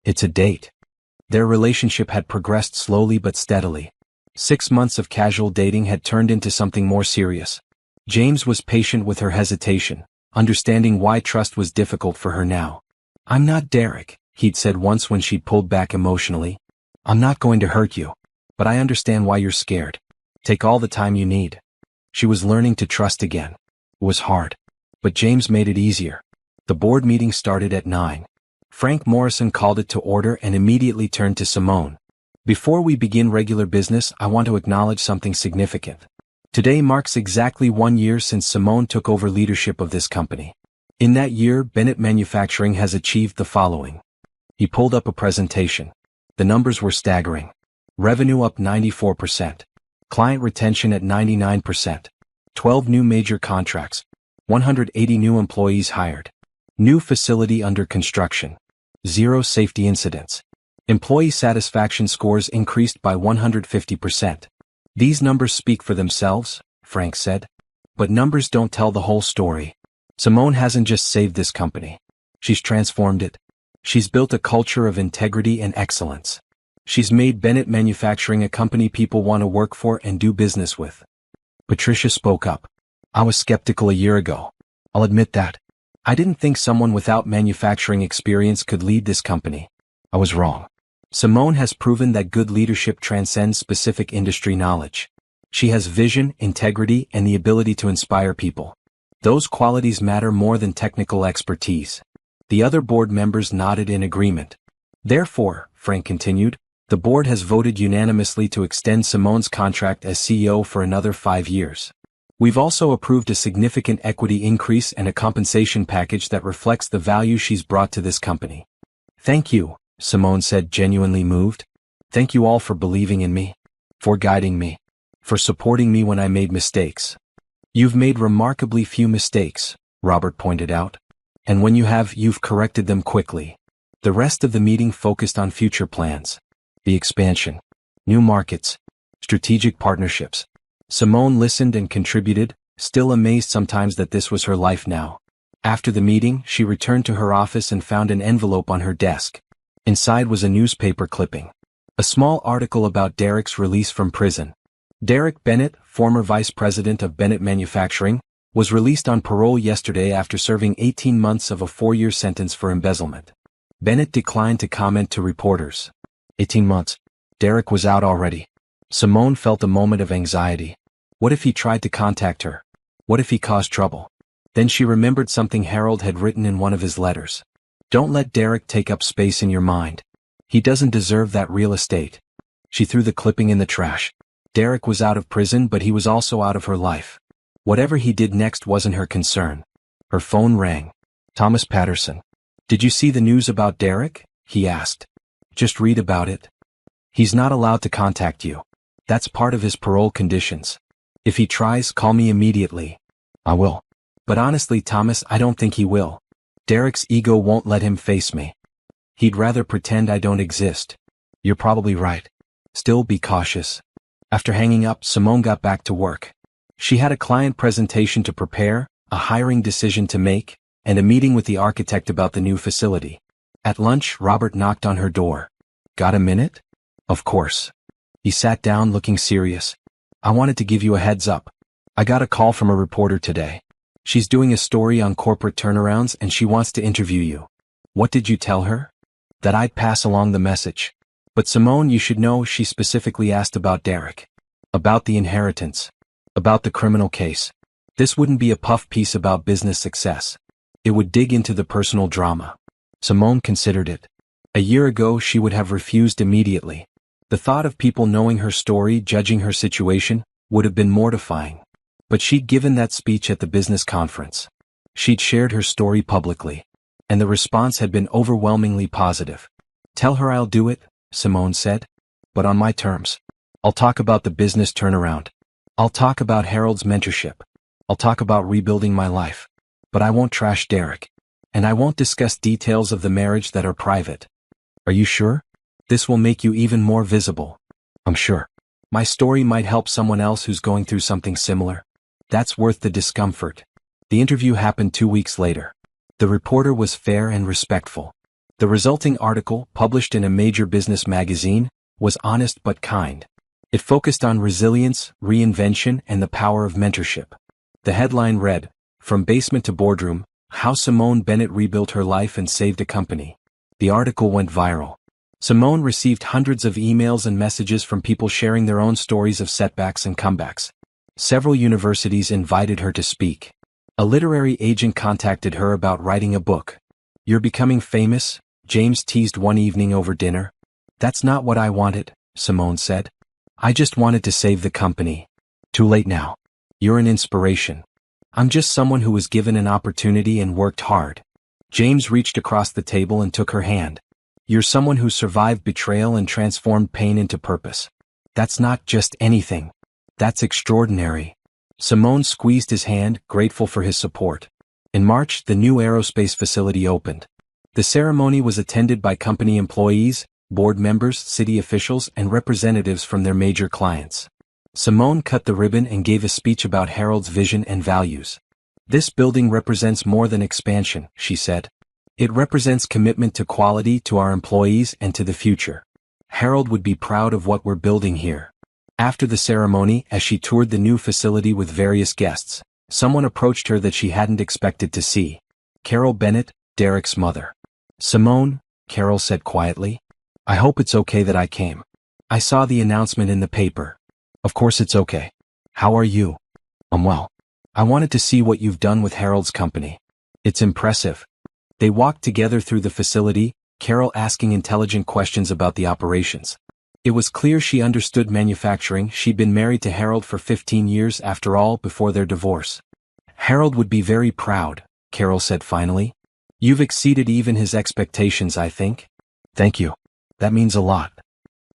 It's a date. Their relationship had progressed slowly but steadily. 6 months of casual dating had turned into something more serious. James was patient with her hesitation, understanding why trust was difficult for her now. I'm not Derek, he'd said once when she'd pulled back emotionally. I'm not going to hurt you. But I understand why you're scared. Take all the time you need. She was learning to trust again. It was hard. But James made it easier. The board meeting started at 9. Frank Morrison called it to order and immediately turned to Simone. Before we begin regular business, I want to acknowledge something significant. Today marks exactly 1 year since Simone took over leadership of this company. In that year, Bennett Manufacturing has achieved the following. He pulled up a presentation. The numbers were staggering. Revenue up 94%. Client retention at 99%. 12 new major contracts. 180 new employees hired. New facility under construction. 0 safety incidents. Employee satisfaction scores increased by 150%. These numbers speak for themselves, Frank said. But numbers don't tell the whole story. Simone hasn't just saved this company. She's transformed it. She's built a culture of integrity and excellence. She's made Bennett Manufacturing a company people want to work for and do business with. Patricia spoke up. I was skeptical a year ago. I'll admit that. I didn't think someone without manufacturing experience could lead this company. I was wrong. Simone has proven that good leadership transcends specific industry knowledge. She has vision, integrity, and the ability to inspire people. Those qualities matter more than technical expertise. The other board members nodded in agreement. Therefore, Frank continued, the board has voted unanimously to extend Simone's contract as CEO for another 5 years. We've also approved a significant equity increase and a compensation package that reflects the value she's brought to this company. Thank you, Simone said, genuinely moved. Thank you all for believing in me, for guiding me, for supporting me when I made mistakes. You've made remarkably few mistakes, Robert pointed out. And when you have, you've corrected them quickly. The rest of the meeting focused on future plans. The expansion. New markets. Strategic partnerships. Simone listened and contributed, still amazed sometimes that this was her life now. After the meeting, she returned to her office and found an envelope on her desk. Inside was a newspaper clipping. A small article about Derek's release from prison. Derek Bennett, former vice president of Bennett Manufacturing, was released on parole yesterday after serving 18 months of a 4-year sentence for embezzlement. Bennett declined to comment to reporters. 18 months. Derek was out already. Simone felt a moment of anxiety. What if he tried to contact her? What if he caused trouble? Then she remembered something Harold had written in one of his letters. Don't let Derek take up space in your mind. He doesn't deserve that real estate. She threw the clipping in the trash. Derek was out of prison, but he was also out of her life. Whatever he did next wasn't her concern. Her phone rang. Thomas Patterson. Did you see the news about Derek? He asked. Just read about it. He's not allowed to contact you. That's part of his parole conditions. If he tries, call me immediately. I will. But honestly, Thomas, I don't think he will. Derek's ego won't let him face me. He'd rather pretend I don't exist. You're probably right. Still, be cautious. After hanging up, Simone got back to work. She had a client presentation to prepare, a hiring decision to make, and a meeting with the architect about the new facility. At lunch, Robert knocked on her door. Got a minute? Of course. He sat down looking serious. I wanted to give you a heads up. I got a call from a reporter today. She's doing a story on corporate turnarounds and she wants to interview you. What did you tell her? That I'd pass along the message. But Simone, you should know she specifically asked about Derek. About the inheritance. About the criminal case. This wouldn't be a puff piece about business success. It would dig into the personal drama. Simone considered it. A year ago she would have refused immediately. The thought of people knowing her story, judging her situation, would have been mortifying. But she'd given that speech at the business conference. She'd shared her story publicly. And the response had been overwhelmingly positive. Tell her I'll do it, Simone said. But on my terms. I'll talk about the business turnaround. I'll talk about Harold's mentorship. I'll talk about rebuilding my life. But I won't trash Derek. And I won't discuss details of the marriage that are private. Are you sure? This will make you even more visible. I'm sure. My story might help someone else who's going through something similar. That's worth the discomfort. The interview happened 2 weeks later. The reporter was fair and respectful. The resulting article, published in a major business magazine, was honest but kind. It focused on resilience, reinvention, and the power of mentorship. The headline read, From Basement to Boardroom, How Simone Bennett Rebuilt Her Life and Saved a Company. The article went viral. Simone received hundreds of emails and messages from people sharing their own stories of setbacks and comebacks. Several universities invited her to speak. A literary agent contacted her about writing a book. You're becoming famous, James teased one evening over dinner. That's not what I wanted, Simone said. I just wanted to save the company. Too late now. You're an inspiration. I'm just someone who was given an opportunity and worked hard. James reached across the table and took her hand. You're someone who survived betrayal and transformed pain into purpose. That's not just anything. That's extraordinary. Simone squeezed his hand, grateful for his support. In March, the new aerospace facility opened. The ceremony was attended by company employees, board members, city officials, and representatives from their major clients. Simone cut the ribbon and gave a speech about Harold's vision and values. This building represents more than expansion, she said. It represents commitment to quality, to our employees, and to the future. Harold would be proud of what we're building here. After the ceremony, as she toured the new facility with various guests, someone approached her that she hadn't expected to see. Carol Bennett, Derek's mother. Simone, Carol said quietly. I hope it's okay that I came. I saw the announcement in the paper. Of course it's okay. How are you? I'm well. I wanted to see what you've done with Harold's company. It's impressive. They walked together through the facility, Carol asking intelligent questions about the operations. It was clear she understood manufacturing. She'd been married to Harold for 15 years after all, before their divorce. Harold would be very proud, Carol said finally. You've exceeded even his expectations, I think. Thank you. That means a lot.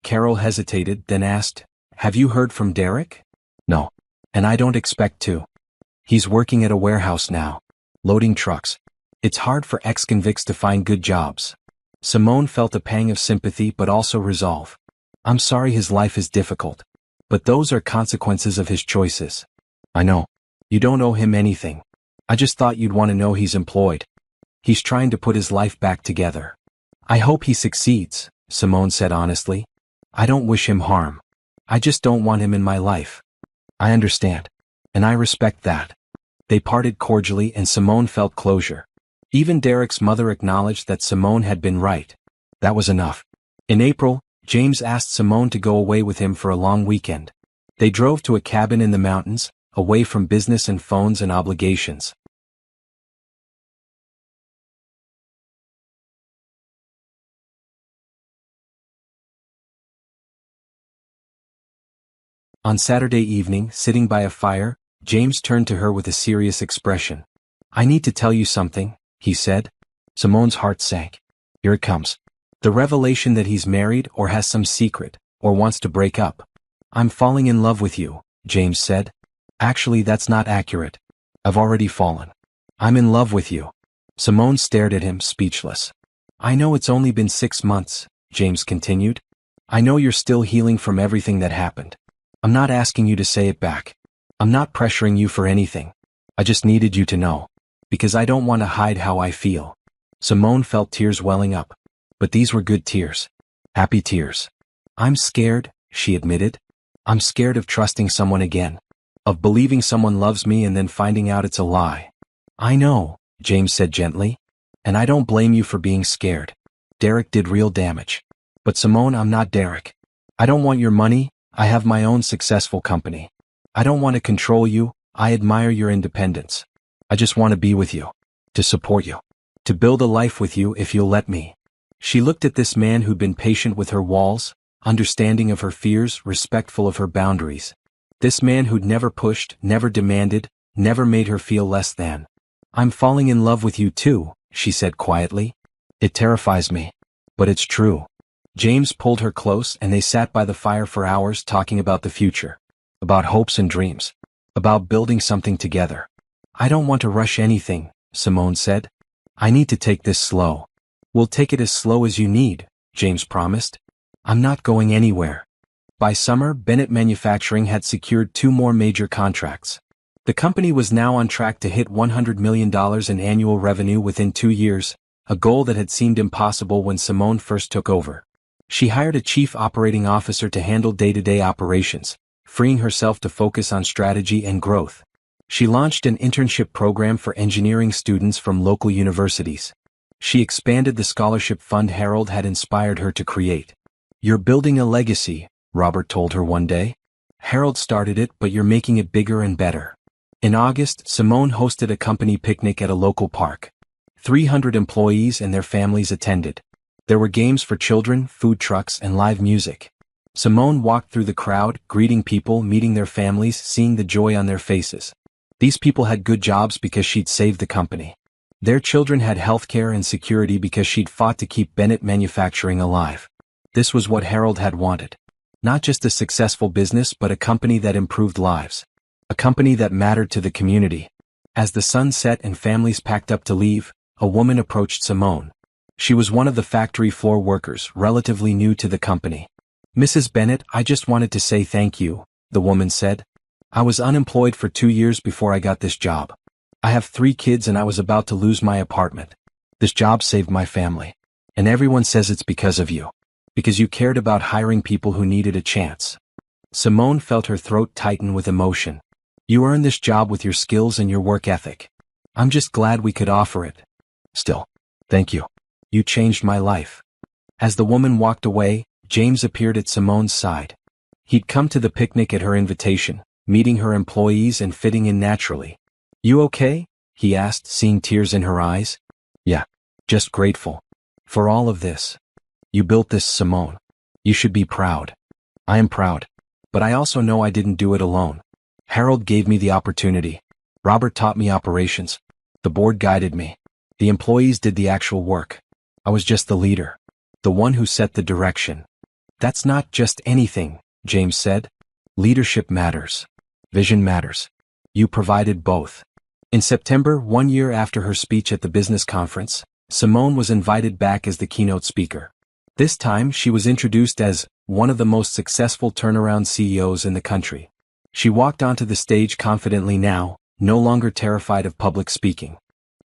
Carol hesitated, then asked, Have you heard from Derek? No. And I don't expect to. He's working at a warehouse now. Loading trucks. It's hard for ex-convicts to find good jobs. Simone felt a pang of sympathy but also resolve. I'm sorry his life is difficult. But those are consequences of his choices. I know. You don't owe him anything. I just thought you'd want to know he's employed. He's trying to put his life back together. I hope he succeeds, Simone said honestly. I don't wish him harm. I just don't want him in my life. I understand. And I respect that. They parted cordially and Simone felt closure. Even Derek's mother acknowledged that Simone had been right. That was enough. In April, James asked Simone to go away with him for a long weekend. They drove to a cabin in the mountains, away from business and phones and obligations. On Saturday evening, sitting by a fire, James turned to her with a serious expression. "I need to tell you something," he said. Simone's heart sank. Here it comes. The revelation that he's married or has some secret, or wants to break up. "I'm falling in love with you," James said. "Actually, that's not accurate. I've already fallen. I'm in love with you." Simone stared at him, speechless. "I know it's only been 6 months," James continued. "I know you're still healing from everything that happened. I'm not asking you to say it back. I'm not pressuring you for anything. I just needed you to know. Because I don't want to hide how I feel." Simone felt tears welling up. But these were good tears. Happy tears. "I'm scared," she admitted. "I'm scared of trusting someone again. Of believing someone loves me and then finding out it's a lie." "I know," James said gently. "And I don't blame you for being scared. Derek did real damage. But Simone, I'm not Derek. I don't want your money, I have my own successful company. I don't want to control you, I admire your independence. I just want to be with you. To support you. To build a life with you if you'll let me." She looked at this man who'd been patient with her walls, understanding of her fears, respectful of her boundaries. This man who'd never pushed, never demanded, never made her feel less than. "I'm falling in love with you too," she said quietly. "It terrifies me. But it's true." James pulled her close and they sat by the fire for hours talking about the future. About hopes and dreams. About building something together. "I don't want to rush anything," Simone said. "I need to take this slow." "We'll take it as slow as you need," James promised. "I'm not going anywhere." By summer, Bennett Manufacturing had secured 2 more major contracts. The company was now on track to hit $100 million in annual revenue within 2 years, a goal that had seemed impossible when Simone first took over. She hired a chief operating officer to handle day-to-day operations, freeing herself to focus on strategy and growth. She launched an internship program for engineering students from local universities. She expanded the scholarship fund Harold had inspired her to create. "You're building a legacy," Robert told her one day. "Harold started it, but you're making it bigger and better." In August, Simone hosted a company picnic at a local park. 300 employees and their families attended. There were games for children, food trucks, and live music. Simone walked through the crowd, greeting people, meeting their families, seeing the joy on their faces. These people had good jobs because she'd saved the company. Their children had healthcare and security because she'd fought to keep Bennett Manufacturing alive. This was what Harold had wanted. Not just a successful business, but a company that improved lives. A company that mattered to the community. As the sun set and families packed up to leave, a woman approached Simone. She was one of the factory floor workers, relatively new to the company. "Mrs. Bennett, I just wanted to say thank you," the woman said. "I was unemployed for 2 years before I got this job. I have 3 kids and I was about to lose my apartment. This job saved my family. And everyone says it's because of you. Because you cared about hiring people who needed a chance." Simone felt her throat tighten with emotion. "You earned this job with your skills and your work ethic. I'm just glad we could offer it. Still, thank you. You changed my life." As the woman walked away, James appeared at Simone's side. He'd come to the picnic at her invitation, meeting her employees and fitting in naturally. "You okay?" he asked, seeing tears in her eyes. "Yeah, just grateful. For all of this. You built this, Simone. You should be proud." "I am proud. But I also know I didn't do it alone. Harold gave me the opportunity. Robert taught me operations. The board guided me. The employees did the actual work. I was just the leader. The one who set the direction." "That's not just anything," James said. "Leadership matters. Vision matters. You provided both." In September, 1 year after her speech at the business conference, Simone was invited back as the keynote speaker. This time she was introduced as one of the most successful turnaround CEOs in the country. She walked onto the stage confidently now, no longer terrified of public speaking.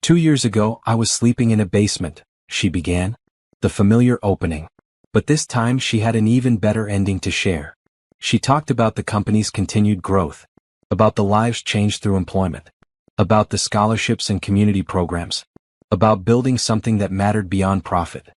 2 years ago, I was sleeping in a basement," she began. The familiar opening. But this time she had an even better ending to share. She talked about the company's continued growth. About the lives changed through employment. About the scholarships and community programs. About building something that mattered beyond profit.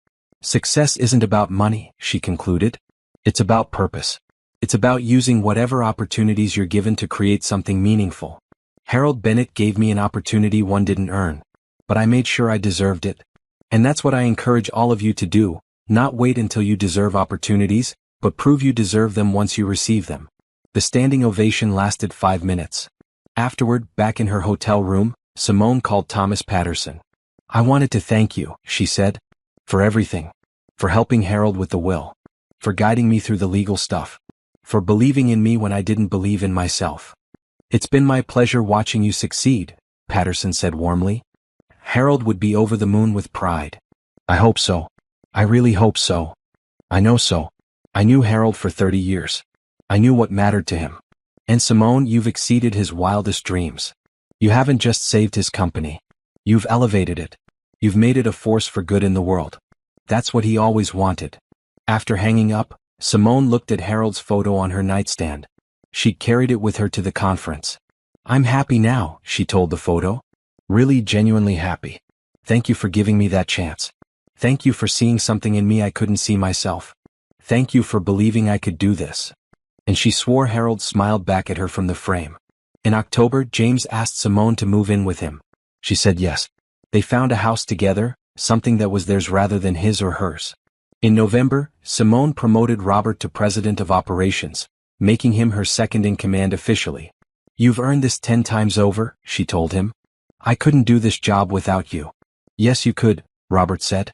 "Success isn't about money," she concluded. "It's about purpose. It's about using whatever opportunities you're given to create something meaningful. Harold Bennett gave me an opportunity one didn't earn. But I made sure I deserved it. And that's what I encourage all of you to do, not wait until you deserve opportunities, but prove you deserve them once you receive them." The standing ovation lasted 5 minutes. Afterward, back in her hotel room, Simone called Thomas Patterson. "I wanted to thank you," she said, "for everything. For helping Harold with the will. For guiding me through the legal stuff. For believing in me when I didn't believe in myself." "It's been my pleasure watching you succeed," Patterson said warmly. Harold would be over the moon with pride. "I hope so. I really hope so. I know so. I knew Harold for 30 years. I knew what mattered to him. And Simone, you've exceeded his wildest dreams. You haven't just saved his company. You've elevated it. You've made it a force for good in the world. That's what he always wanted." After hanging up, Simone looked at Harold's photo on her nightstand. She'd carried it with her to the conference. "I'm happy now," she told the photo. "Really genuinely happy. Thank you for giving me that chance. Thank you for seeing something in me I couldn't see myself. Thank you for believing I could do this." And she swore Harold smiled back at her from the frame. In October, James asked Simone to move in with him. She said yes. They found a house together, something that was theirs rather than his or hers. In November, Simone promoted Robert to president of operations, making him her second-in-command officially. "You've earned this 10 times over," she told him. "I couldn't do this job without you." "Yes, you could," Robert said.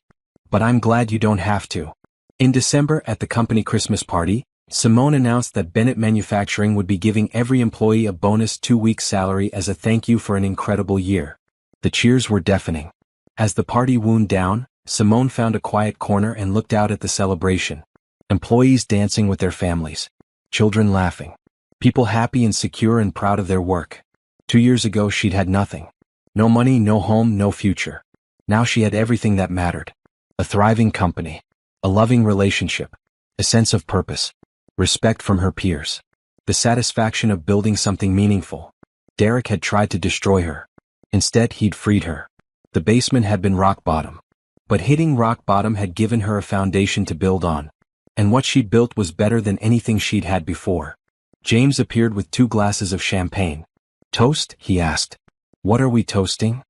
"But I'm glad you don't have to." In December, at the company Christmas party, Simone announced that Bennett Manufacturing would be giving every employee a bonus 2-week salary as a thank you for an incredible year. The cheers were deafening. As the party wound down, Simone found a quiet corner and looked out at the celebration. Employees dancing with their families. Children laughing. People happy and secure and proud of their work. 2 years ago she'd had nothing. No money, no home, no future. Now she had everything that mattered. A thriving company. A loving relationship. A sense of purpose. Respect from her peers. The satisfaction of building something meaningful. Derek had tried to destroy her. Instead, he'd freed her. The basement had been rock bottom. But hitting rock bottom had given her a foundation to build on. And what she'd built was better than anything she'd had before. James appeared with 2 glasses of champagne. "Toast?" he asked. "What are we toasting?"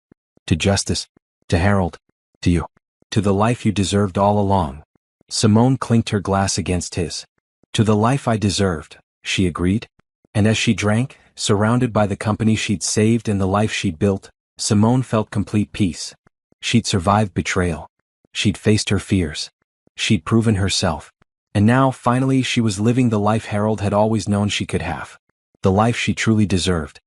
"To justice. To Harold. To you. To the life you deserved all along." Simone clinked her glass against his. "To the life I deserved," she agreed. And as she drank, surrounded by the company she'd saved and the life she'd built, Simone felt complete peace. She'd survived betrayal. She'd faced her fears. She'd proven herself. And now, finally, she was living the life Harold had always known she could have. The life she truly deserved.